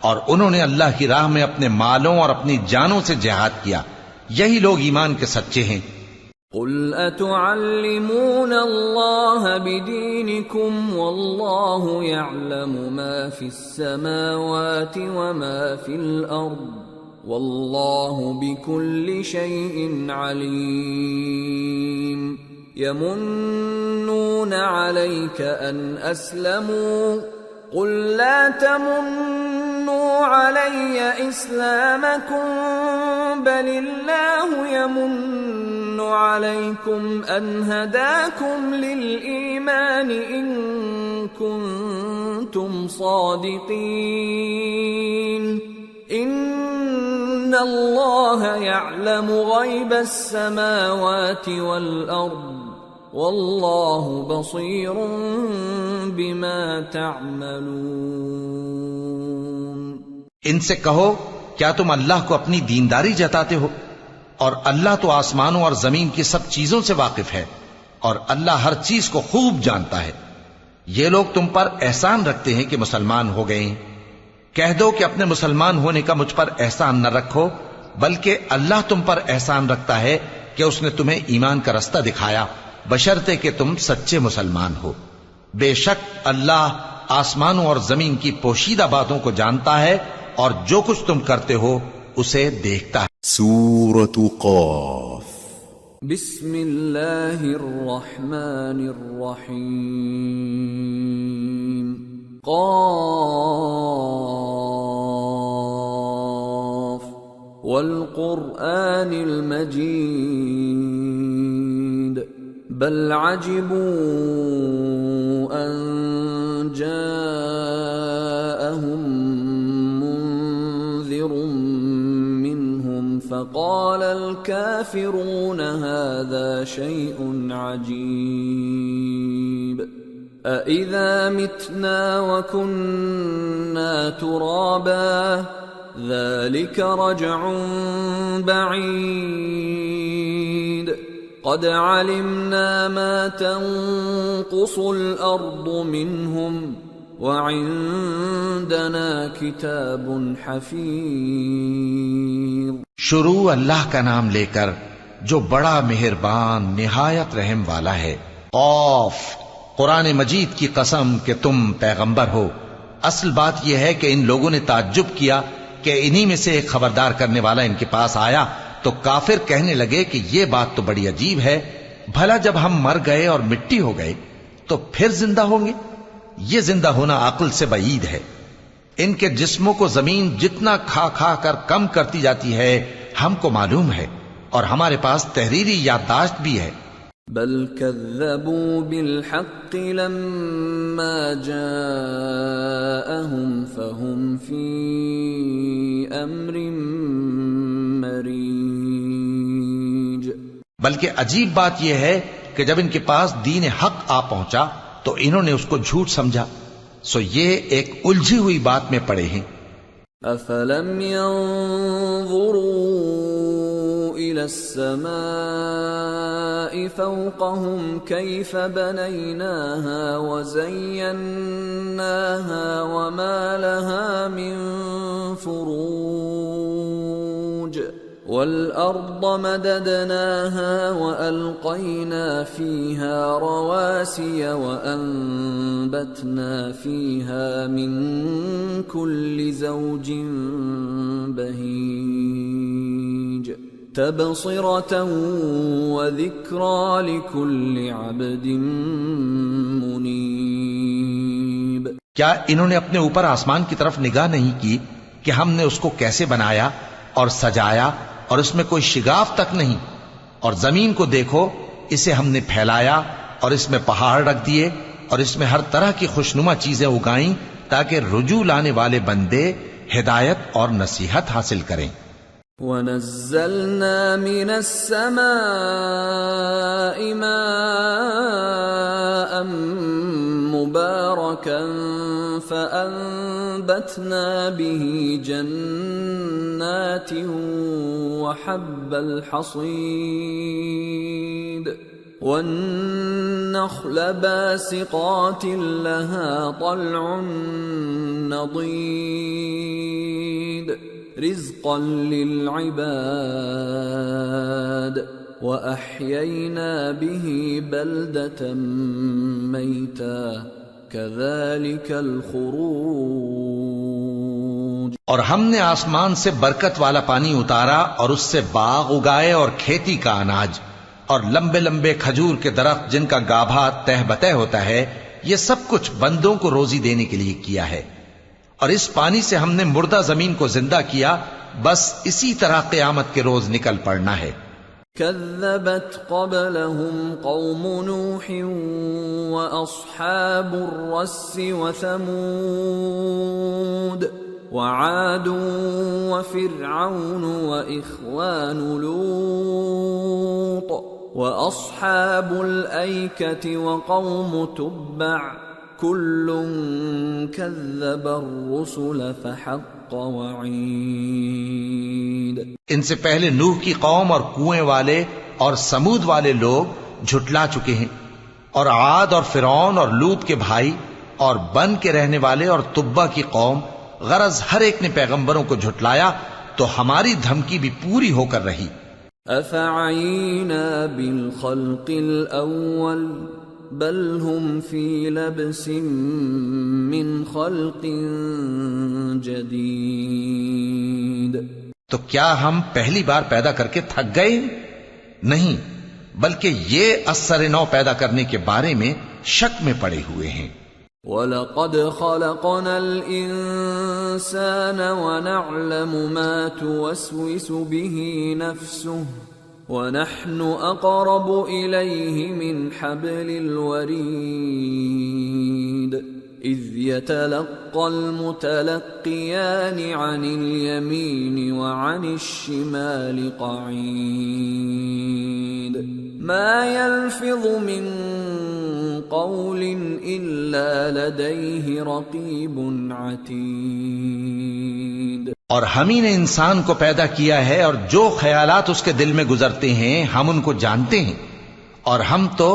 [SPEAKER 3] اور انہوں نے اللہ کی راہ میں اپنے مالوں اور اپنی جانوں سے جہاد کیا، یہی لوگ ایمان کے سچے ہیں۔
[SPEAKER 2] قل اتعلمون اللہ بدینکم واللہ یعلم ما فی السماوات وما فی الارض واللہ بکل شیء علیم۔ یمنون علیک ان اسلموا قل لا تمنوا علی اسلامکم بل اللہ یمن علیکم ان ہداکم للایمان ان کنتم صادقین ان اللہ یعلم غیب السماوات والارض واللہ بصیر بما تعملون۔
[SPEAKER 3] ان سے کہو کیا تم اللہ کو اپنی دینداری جتاتے ہو؟ اور اللہ تو آسمانوں اور زمین کی سب چیزوں سے واقف ہے، اور اللہ ہر چیز کو خوب جانتا ہے۔ یہ لوگ تم پر احسان رکھتے ہیں کہ مسلمان ہو گئے ہیں، کہہ دو کہ اپنے مسلمان ہونے کا مجھ پر احسان نہ رکھو، بلکہ اللہ تم پر احسان رکھتا ہے کہ اس نے تمہیں ایمان کا رستہ دکھایا، بشرطے کہ تم سچے مسلمان ہو۔ بے شک اللہ آسمانوں اور زمین کی پوشیدہ باتوں کو جانتا ہے، اور جو کچھ تم کرتے ہو اسے دیکھتا ہے۔
[SPEAKER 1] سورة قاف۔
[SPEAKER 2] بسم اللہ الرحمن الرحیم۔ قاف والقرآن المجید بل عجبوا ان جاءهم منذر منهم فقال الكافرون هذا شيء عجيب أإذا متنا وكنا ترابا ذلك رجع بعيد قد علمنا ما تنقص الأرض منهم وعندنا كتاب حفيظ۔
[SPEAKER 3] شروع اللہ کا نام لے کر جو بڑا مہربان نہایت رحم والا ہے۔ قاف، قرآن مجید کی قسم کہ تم پیغمبر ہو۔ اصل بات یہ ہے کہ ان لوگوں نے تعجب کیا کہ انہی میں سے ایک خبردار کرنے والا ان کے پاس آیا، تو کافر کہنے لگے کہ یہ بات تو بڑی عجیب ہے، بھلا جب ہم مر گئے اور مٹی ہو گئے تو پھر زندہ ہوں گے؟ یہ زندہ ہونا عقل سے بعید ہے۔ ان کے جسموں کو زمین جتنا کھا کھا کر کم کرتی جاتی ہے ہم کو معلوم ہے، اور ہمارے پاس تحریری یادداشت بھی ہے۔
[SPEAKER 2] بل كذبوا بالحق لما جاءهم فهم في امر مريج۔
[SPEAKER 3] بلکہ عجیب بات یہ ہے کہ جب ان کے پاس دین حق آ پہنچا تو انہوں نے اس کو جھوٹ سمجھا، سو یہ ایک الجھی ہوئی بات میں پڑے ہیں۔
[SPEAKER 2] أفلم ينظروا إلى السماء فوقهم كيف بنيناها وزيناها وما لها من فروج والأرض مددناها وألقينا فيها رواسي وأنبتنا فيها من كل زوج بهيج تبصرة وذكرى لكل عبد منيب.
[SPEAKER 3] کیا انہوں نے اپنے اوپر آسمان کی طرف نگاہ نہیں کی کہ ہم نے اس کو کیسے بنایا اور سجایا اور اس میں کوئی شگاف تک نہیں؟ اور زمین کو دیکھو، اسے ہم نے پھیلایا اور اس میں پہاڑ رکھ دیے اور اس میں ہر طرح کی خوشنما چیزیں اگائیں تاکہ رجوع لانے والے بندے ہدایت اور نصیحت حاصل کریں.
[SPEAKER 2] وَنَزَّلْنَا مِنَ السَّمَاءِ مَاءً مُبَارَكًا فَأَنبَتْنَا بِهِ جَنَّاتٍ وَحَبَّ الْحَصِيدِ وَالنَّخْلَ بَاسِقَاتٍ لَهَا طَلْعٌ نَضِيدٌ رزقا للعباد وأحيينا به بلدة ميتا كذلك الخروج.
[SPEAKER 3] اور ہم نے آسمان سے برکت والا پانی اتارا اور اس سے باغ اگائے اور کھیتی کا اناج اور لمبے لمبے کھجور کے درخت جن کا گابھا تہ بتہ ہوتا ہے. یہ سب کچھ بندوں کو روزی دینے کے لیے کیا ہے. اور اس پانی سے ہم نے مردہ زمین کو زندہ کیا. بس اسی طرح قیامت کے روز نکل پڑنا ہے.
[SPEAKER 2] كذبت قبلهم قوم نوح وأصحاب الرس وثمود وعاد وفرعون وإخوان لوط وأصحاب الأيكة وقوم تبع كل كذب الرسل فحق وعید.
[SPEAKER 3] ان سے پہلے نوح کی قوم اور کنویں والے اور سمود والے لوگ جھٹلا چکے ہیں، اور عاد اور فرعون اور لوط کے بھائی اور بن کے رہنے والے اور تبا کی قوم، غرض ہر ایک نے پیغمبروں کو جھٹلایا تو ہماری دھمکی بھی پوری ہو کر رہی.
[SPEAKER 2] افعینا بالخلق الاول بل هم فی لبس من خلق جدید.
[SPEAKER 3] تو کیا ہم پہلی بار پیدا کر کے تھک گئے؟ نہیں، بلکہ یہ اثر نو پیدا کرنے کے بارے میں شک میں پڑے ہوئے ہیں.
[SPEAKER 2] وَلَقَدْ خَلَقْنَا الْإِنسَانَ وَنَعْلَمُ مَا تُوَسْوِسُ بِهِ نَفْسُهُ وَنَحْنُ أَقْرَبُ إِلَيْهِ مِنْ حَبْلِ الْوَرِيدِ إِذْ يَتَلَقَّى الْمُتَلَقِّيَانِ عَنِ الْيَمِينِ وَعَنِ الشِّمَالِ قَعِيدٌ مَا يَلْفِظُ مِنْ قَوْلٍ إِلَّا لَدَيْهِ رَقِيبٌ عَتِيدٌ.
[SPEAKER 3] اور ہم ہی نے انسان کو پیدا کیا ہے اور جو خیالات اس کے دل میں گزرتے ہیں ہم ان کو جانتے ہیں، اور ہم تو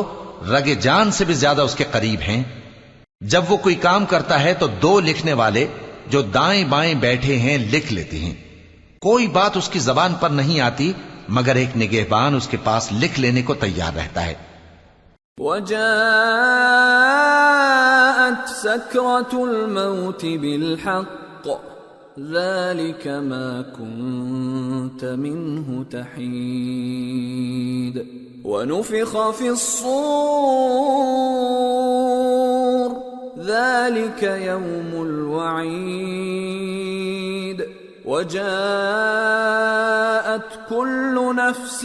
[SPEAKER 3] رگ جان سے بھی زیادہ اس کے قریب ہیں. جب وہ کوئی کام کرتا ہے تو دو لکھنے والے جو دائیں بائیں بیٹھے ہیں لکھ لیتے ہیں. کوئی بات اس کی زبان پر نہیں آتی مگر ایک نگہبان اس کے پاس لکھ لینے کو تیار رہتا ہے.
[SPEAKER 2] وَجَاءَتْ سَكْرَةُ الْمَوْتِ بِالْحَقِّ ذَلِكَ مَا كُنْتَ مِنْهُ تَحِيدُ وَنُفِخَ فِي الصُّورِ ذَلِكَ يَوْمُ الْوَعِيدِ وَجَاءَتْ كُلُّ نَفْسٍ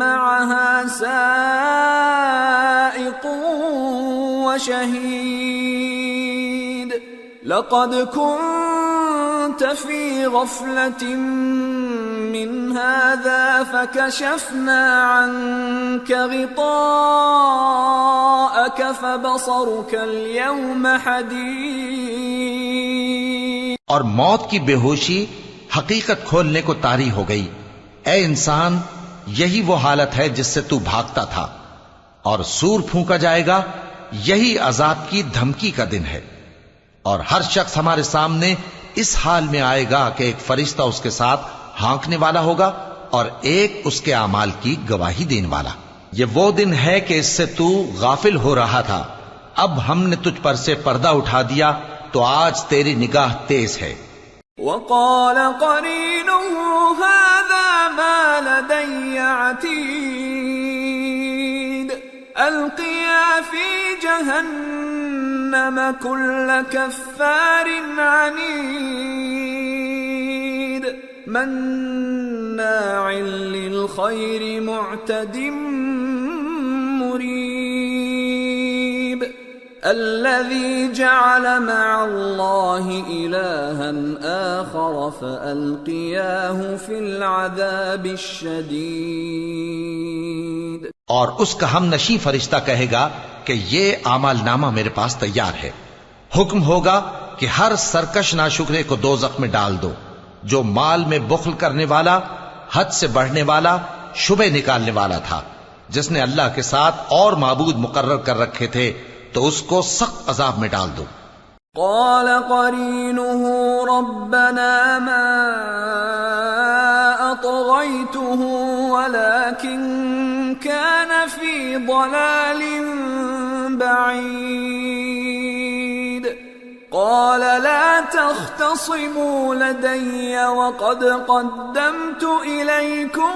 [SPEAKER 2] مَعَهَا سَائِقٌ وَشَهِيدٌ لَقَدْ كُنْتَ فِي غَفْلَةٍ مِّنْ هَذَا فَكَشَفْنَا عَنْكَ غِطَاءَكَ فَبَصَرُكَ الْيَوْمَ حَدِيدٌ.
[SPEAKER 3] اور موت کی بے ہوشی حقیقت کھولنے کو طاری ہو گئی۔ اے انسان، یہی وہ حالت ہے جس سے تو بھاگتا تھا، اور سور پھونکا جائے گا، یہی عذاب کی دھمکی کا دن ہے۔ اور ہر شخص ہمارے سامنے اس حال میں آئے گا کہ ایک فرشتہ اس کے ساتھ ہانکنے والا ہوگا اور ایک اس کے اعمال کی گواہی دینے والا۔ یہ وہ دن ہے کہ اس سے تو غافل ہو رہا تھا، اب ہم نے تجھ پر سے پردہ اٹھا دیا تو آج تیری نگاہ تیز ہے۔
[SPEAKER 2] وقال قرينه هذا ما لدي عتيد القيا في جهنم كل كفار عنيد مناع للخير معتد مريب الذي جعل مع الله إلها آخر فألقياه في العذاب الشديد۔
[SPEAKER 3] اور اس کا ہم نشیں فرشتہ کہے گا کہ یہ اعمال نامہ میرے پاس تیار ہے۔ حکم ہوگا کہ ہر سرکش ناشکرے کو دوزخ میں ڈال دو، جو مال میں بخل کرنے والا، حد سے بڑھنے والا، شبہ نکالنے والا تھا، جس نے اللہ کے ساتھ اور معبود مقرر کر رکھے تھے، تو اس کو سخت عذاب میں ڈال دو۔
[SPEAKER 2] قال قرينه ربنا ما أطغيته ولكن كان في ضلال بعيد قال لا تختصموا لدي وقد قدمت إليكم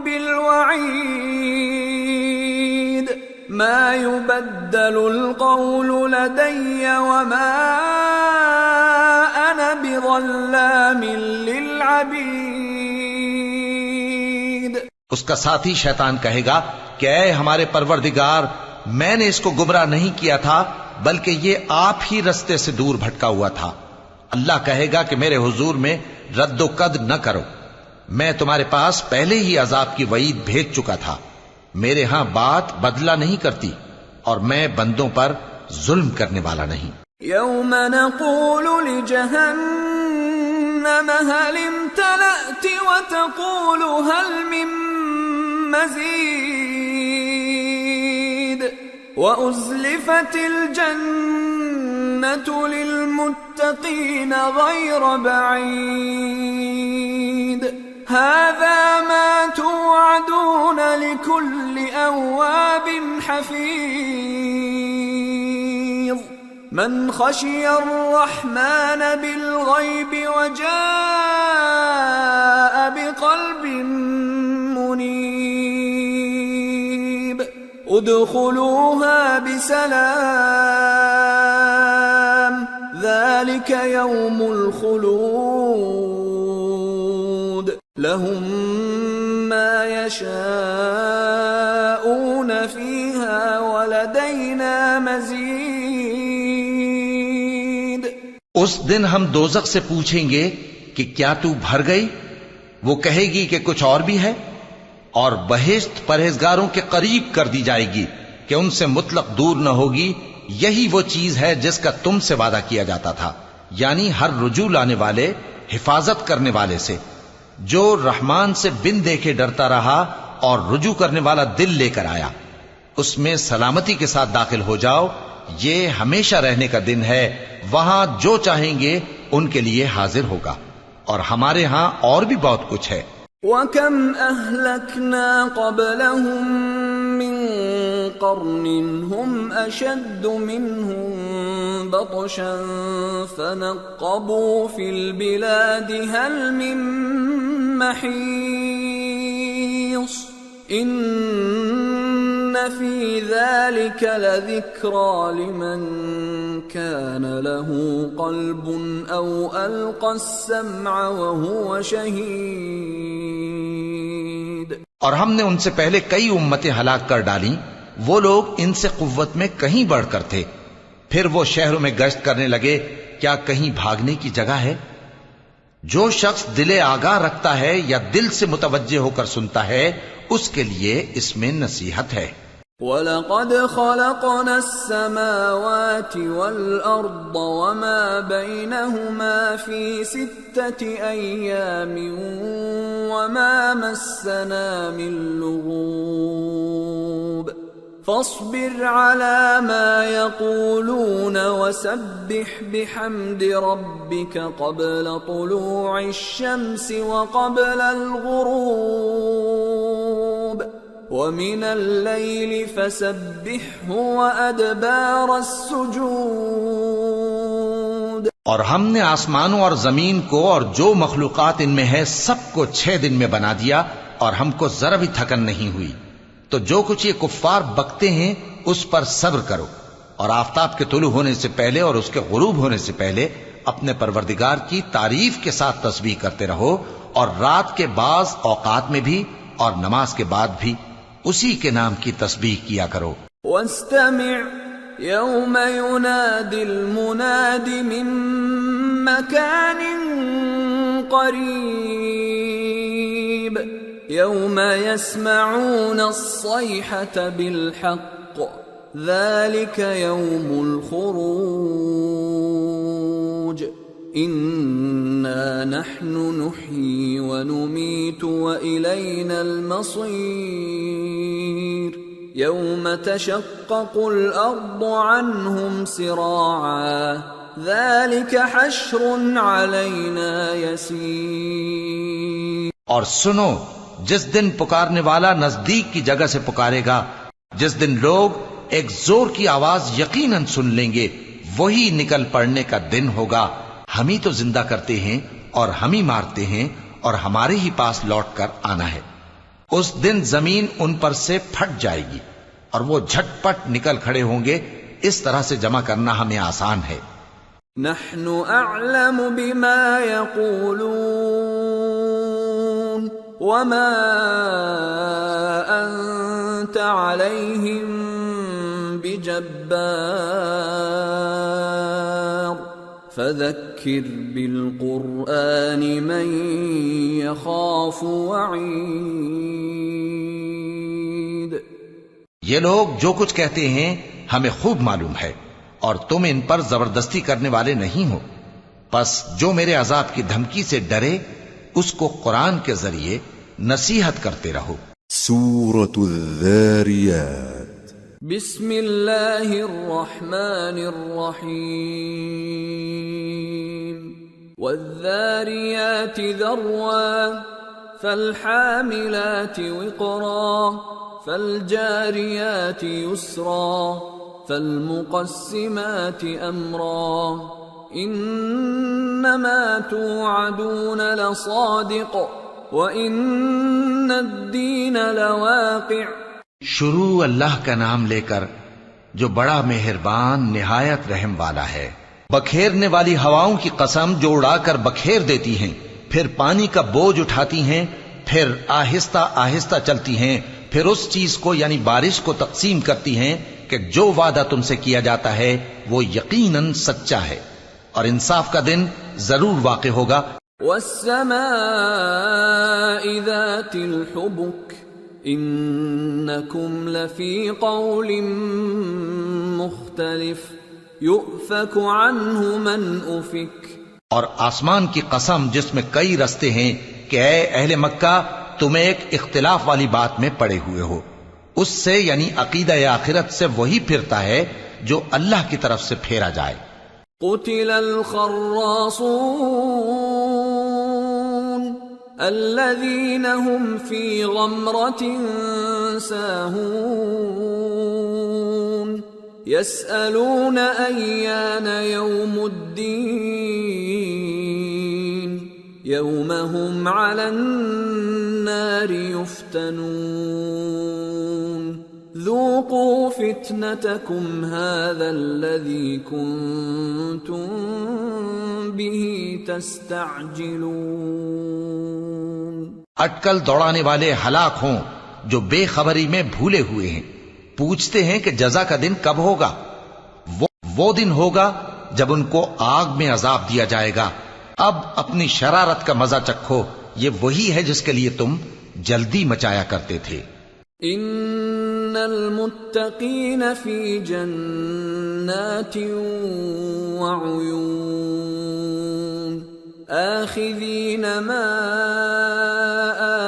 [SPEAKER 2] بالوعيد ما يبدل القول لدي وما أنا بظلام للعبيد۔
[SPEAKER 3] اس کا ساتھی شیطان کہے گا کہ اے ہمارے پروردگار، میں نے اس کو گمراہ نہیں کیا تھا بلکہ یہ آپ ہی رستے سے دور بھٹکا ہوا تھا۔ اللہ کہے گا کہ میرے حضور میں رد و قد نہ کرو، میں تمہارے پاس پہلے ہی عذاب کی وعید بھیج چکا تھا۔ میرے ہاں بات بدلہ نہیں کرتی اور میں بندوں پر ظلم کرنے والا نہیں۔
[SPEAKER 2] يوم نقول لجهنم هل امتلأت وتقول هل من مزيد وأزلفت الجنة للمتقين غير بعيد هذا ما توعدون لكل أواب حفيظ من خشي الرحمن بالغيب وجاء بقلب منيب ادخلوها بسلام ذلك يوم الخلود لهم ما يشاءون فيها ولدينا مزيد۔
[SPEAKER 3] اس دن ہم دوزخ سے پوچھیں گے کہ کیا تو بھر گئی؟ وہ کہے گی کہ کچھ اور بھی ہے، اور بہشت پرہیزگاروں کے قریب کر دی جائے گی کہ ان سے مطلق دور نہ ہوگی۔ یہی وہ چیز ہے جس کا تم سے وعدہ کیا جاتا تھا، یعنی ہر رجوع لانے والے، حفاظت کرنے والے سے، جو رحمان سے بن دیکھے ڈرتا رہا اور رجوع کرنے والا دل لے کر آیا، اس میں سلامتی کے ساتھ داخل ہو جاؤ۔ یہ ہمیشہ رہنے کا دن ہے، وہاں جو چاہیں گے ان کے لیے حاضر ہوگا، اور ہمارے ہاں اور بھی بہت کچھ ہے۔
[SPEAKER 2] وَكَمْ أَهْلَكْنَا قَبْلَهُمْ مِنْ قَرْنٍ هُمْ أَشَدُّ مِنْهُمْ بَطْشًا فَنَقَّبُوا فِي الْبِلَادِ هَلْ مِنْ مَحِيصٍ إِنَّ فِي ذَلِكَ لَذِكْرَى لِمَنْ كَانَ لَهُ قَلْبٌ أَوْ أَلْقَى السَّمْعَ وَهُوَ شَهِيدٌ۔
[SPEAKER 3] اور ہم نے ان سے پہلے کئی امتیں ہلاک کر ڈالیں، وہ لوگ ان سے قوت میں کہیں بڑھ کر تھے۔ پھر وہ شہروں میں گشت کرنے لگے، کیا کہیں بھاگنے کی جگہ ہے؟ جو شخص دل آگاہ رکھتا ہے یا دل سے متوجہ ہو کر سنتا ہے، اس کے لیے اس میں نصیحت ہے۔
[SPEAKER 2] وَلَقَدْ خَلَقْنَا السَّمَاوَاتِ وَالْأَرْضَ وَمَا بَيْنَهُمَا فِي 6 أَيَّامٍ وَمَا مَسَّنَا مِن لُّغُوبٍ فَاصْبِرْ عَلَىٰ مَا يَقُولُونَ وَسَبِّحْ بِحَمْدِ رَبِّكَ قَبْلَ طُلُوعِ الشَّمْسِ وَقَبْلَ الْغُرُوبِ وَمِنَ اللَّيْلِ فَسَبِّحْهُ وَأَدْبَارَ السُّجُودِ۔
[SPEAKER 3] اور ہم نے آسمانوں اور زمین کو اور جو مخلوقات ان میں ہے سب کو 6 دن میں بنا دیا اور ہم کو ذرا بھی تھکن نہیں ہوئی۔ تو جو کچھ یہ کفار بکتے ہیں اس پر صبر کرو، اور آفتاب کے طلوع ہونے سے پہلے اور اس کے غروب ہونے سے پہلے اپنے پروردگار کی تعریف کے ساتھ تسبیح کرتے رہو، اور رات کے بعض اوقات میں بھی اور نماز کے بعد بھی اسی کے نام کی تسبیح کیا کرو۔
[SPEAKER 2] وَاسْتَمِعْ يَوْمَ يُنَادِ الْمُنَادِ مِن مَّكَانٍ قَرِيبٍ يَوْمَ يَسْمَعُونَ الصَّيْحَةَ بِالْحَقِّ ذَلِكَ يَوْمُ الْخُرُوجِ إِنَّا نَحْنُ نُحْيِي وَنُمِيتُ وَإِلَيْنَا الْمَصِيرُ يَوْمَ تَشَقَّقُ الْأَرْضُ عَنْهُمْ سِرَاعًا ذَلِكَ حَشْرٌ عَلَيْنَا يَسِيرٌ۔
[SPEAKER 3] اور سنو، جس دن پکارنے والا نزدیک کی جگہ سے پکارے گا، جس دن لوگ ایک زور کی آواز یقیناً سن لیں گے، وہی نکل پڑنے کا دن ہوگا۔ ہم ہی تو زندہ کرتے ہیں اور ہم ہی مارتے ہیں، اور ہمارے ہی پاس لوٹ کر آنا ہے۔ اس دن زمین ان پر سے پھٹ جائے گی اور وہ جھٹ پٹ نکل کھڑے ہوں گے۔ اس طرح سے جمع کرنا ہمیں آسان ہے۔
[SPEAKER 2] نحن اعلم بما يقولون وما انت عليهم بجبار فذكر بالقرآن من يخاف وعيد۔
[SPEAKER 3] یہ لوگ جو کچھ کہتے ہیں ہمیں خوب معلوم ہے، اور تم ان پر زبردستی کرنے والے نہیں ہو، پس جو میرے عذاب کی دھمکی سے ڈرے اس کو قرآن کے ذریعے نصیحت کرتے رہو۔
[SPEAKER 1] سورة الذاريات
[SPEAKER 2] بسم اللہ الرحمن الرحیم والذاریات ذروا فالحاملات وقرا فالجاریات یسرا فالمقسمات امرا انما توعدون لصادق وان الدین لواقع۔
[SPEAKER 3] شروع اللہ کا نام لے کر جو بڑا مہربان نہایت رحم والا ہے۔ بکھیرنے والی ہواؤں کی قسم جو اڑا کر بکھیر دیتی ہیں، پھر پانی کا بوجھ اٹھاتی ہیں، پھر آہستہ آہستہ چلتی ہیں، پھر اس چیز کو یعنی بارش کو تقسیم کرتی ہیں کہ جو وعدہ تم سے کیا جاتا ہے وہ یقیناً سچا ہے، اور انصاف کا دن ضرور واقع ہوگا۔
[SPEAKER 2] والسماء ذات الحبك انکم لفی قول مختلف یؤفک عنہ من افک۔
[SPEAKER 3] اور آسمان کی قسم جس میں کئی رستے ہیں کہ اے اہل مکہ تم ایک اختلاف والی بات میں پڑے ہوئے ہو، اس سے یعنی عقیدہ آخرت سے وہی پھرتا ہے جو اللہ کی طرف سے پھیرا جائے۔
[SPEAKER 2] قتل الخراصون الذين هم في غمرة ساهون يسألون أيان يوم الدين يوم هم على النار يفتنون ذوقوا فتنتكم هذا الذي كنتم به تستعجلون۔
[SPEAKER 3] اٹکل دوڑانے والے ہلاک ہوں جو بے خبری میں بھولے ہوئے ہیں، پوچھتے ہیں کہ جزا کا دن کب ہوگا۔ وہ دن ہوگا جب ان کو آگ میں عذاب دیا جائے گا۔ اب اپنی شرارت کا مزہ چکھو، یہ وہی ہے جس کے لیے تم جلدی مچایا کرتے تھے۔
[SPEAKER 2] ان المتقين في جنات وعيون آخذين ما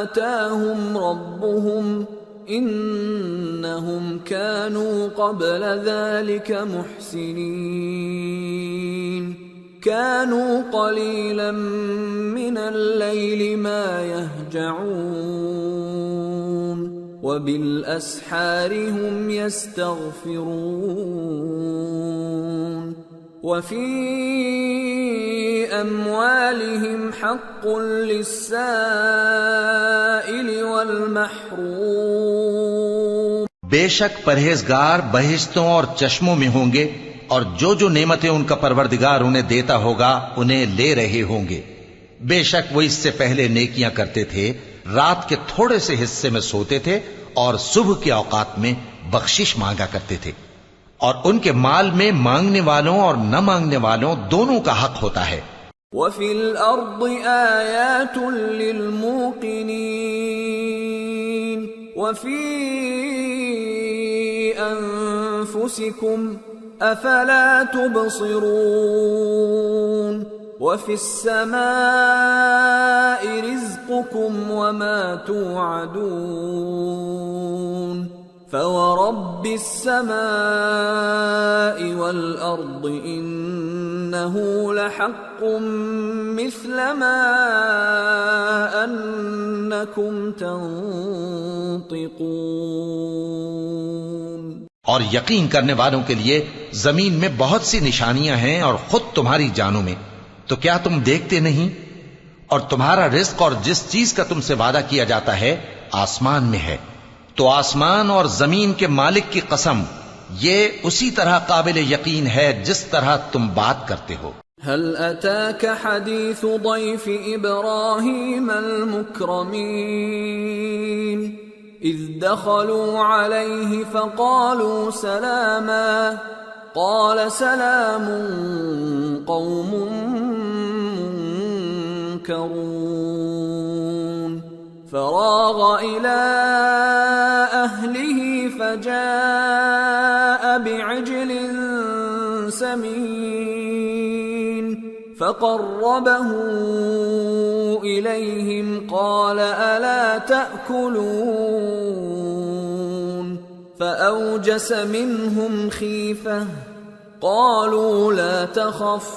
[SPEAKER 2] آتاهم ربهم إنهم كانوا قبل ذلك محسنين كانوا قليلا من الليل ما يهجعون وبالأسحار هم يستغفرون وفي أموالهم حق للسائل والمحروم
[SPEAKER 3] بے شک پرہیزگار بہشتوں اور چشموں میں ہوں گے اور جو جو نعمتیں ان کا پروردگار انہیں دیتا ہوگا انہیں لے رہے ہوں گے. بے شک وہ اس سے پہلے نیکیاں کرتے تھے، رات کے تھوڑے سے حصے میں سوتے تھے اور صبح کے اوقات میں بخشش مانگا کرتے تھے، اور ان کے مال میں مانگنے والوں اور نہ مانگنے والوں دونوں کا حق ہوتا ہے.
[SPEAKER 2] وَفِي الْأَرْضِ آيَاتٌ لِّلْمُوقِنِينَ وَفِي أَنفُسِكُمْ أَفَلَا تُبْصِرُونَ وَفِي السَّمَاءِ رِزْقُكُمْ وَمَا تُوعَدُونَ فَوَرَبِّ السَّمَاءِ وَالْأَرْضِ إِنَّهُ لَحَقٌّ مِثْلَ مَا أَنَّكُمْ تَنطِقُونَ.
[SPEAKER 3] اور یقین کرنے والوں کے لیے زمین میں بہت سی نشانیاں ہیں اور خود تمہاری جانوں میں، تو کیا تم دیکھتے نہیں؟ اور تمہارا رزق اور جس چیز کا تم سے وعدہ کیا جاتا ہے آسمان میں ہے. تو آسمان اور زمین کے مالک کی قسم، یہ اسی طرح قابل یقین ہے جس طرح تم بات کرتے ہو.
[SPEAKER 2] هل أتاك حديث ضيف إبراهيم المكرمين إذ دخلوا عليه فقالوا سلاما قال سلام قوم منكرون فراغ إلى أهله فجاء بعجل سمين فقربه إليهم قال ألا تأكلون فأوجس منهم خيفة قالوا لا تخف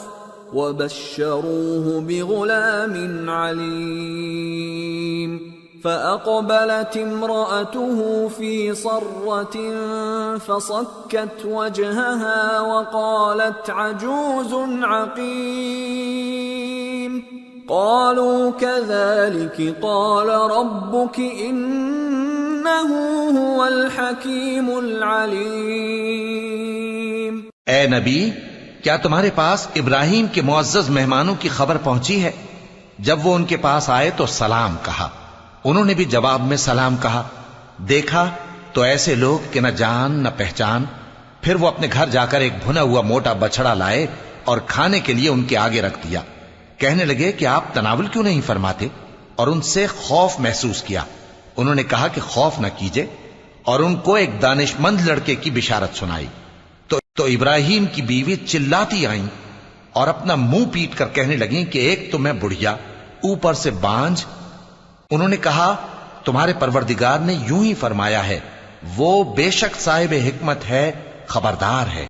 [SPEAKER 2] وبشروه بغلام عليم فأقبلت امرأته في صرة فصكت وجهها وقالت عجوز عقيم قالوا كذلك قال ربك إنه هو الحكيم العليم.
[SPEAKER 3] اے نبی، کیا تمہارے پاس ابراہیم کے معزز مہمانوں کی خبر پہنچی ہے؟ جب وہ ان کے پاس آئے تو سلام کہا، انہوں نے بھی جواب میں سلام کہا. دیکھا تو ایسے لوگ کہ نہ جان نہ پہچان. پھر وہ اپنے گھر جا کر ایک بھنا ہوا موٹا بچڑا لائے اور کھانے کے لیے ان کے آگے رکھ دیا. کہنے لگے کہ آپ تناول کیوں نہیں فرماتے؟ اور ان سے خوف محسوس کیا. انہوں نے کہا کہ خوف نہ کیجے، اور ان کو ایک دانش مند لڑکے کی بشارت سنائی. تو ابراہیم کی بیوی چلاتی آئیں اور اپنا منہ پیٹ کر کہنے لگیں کہ ایک تو میں بڑھیا، اوپر سے بانجھ. انہوں نے کہا تمہارے پروردگار نے یوں ہی فرمایا ہے، وہ بے شک صاحب حکمت ہے، خبردار ہے.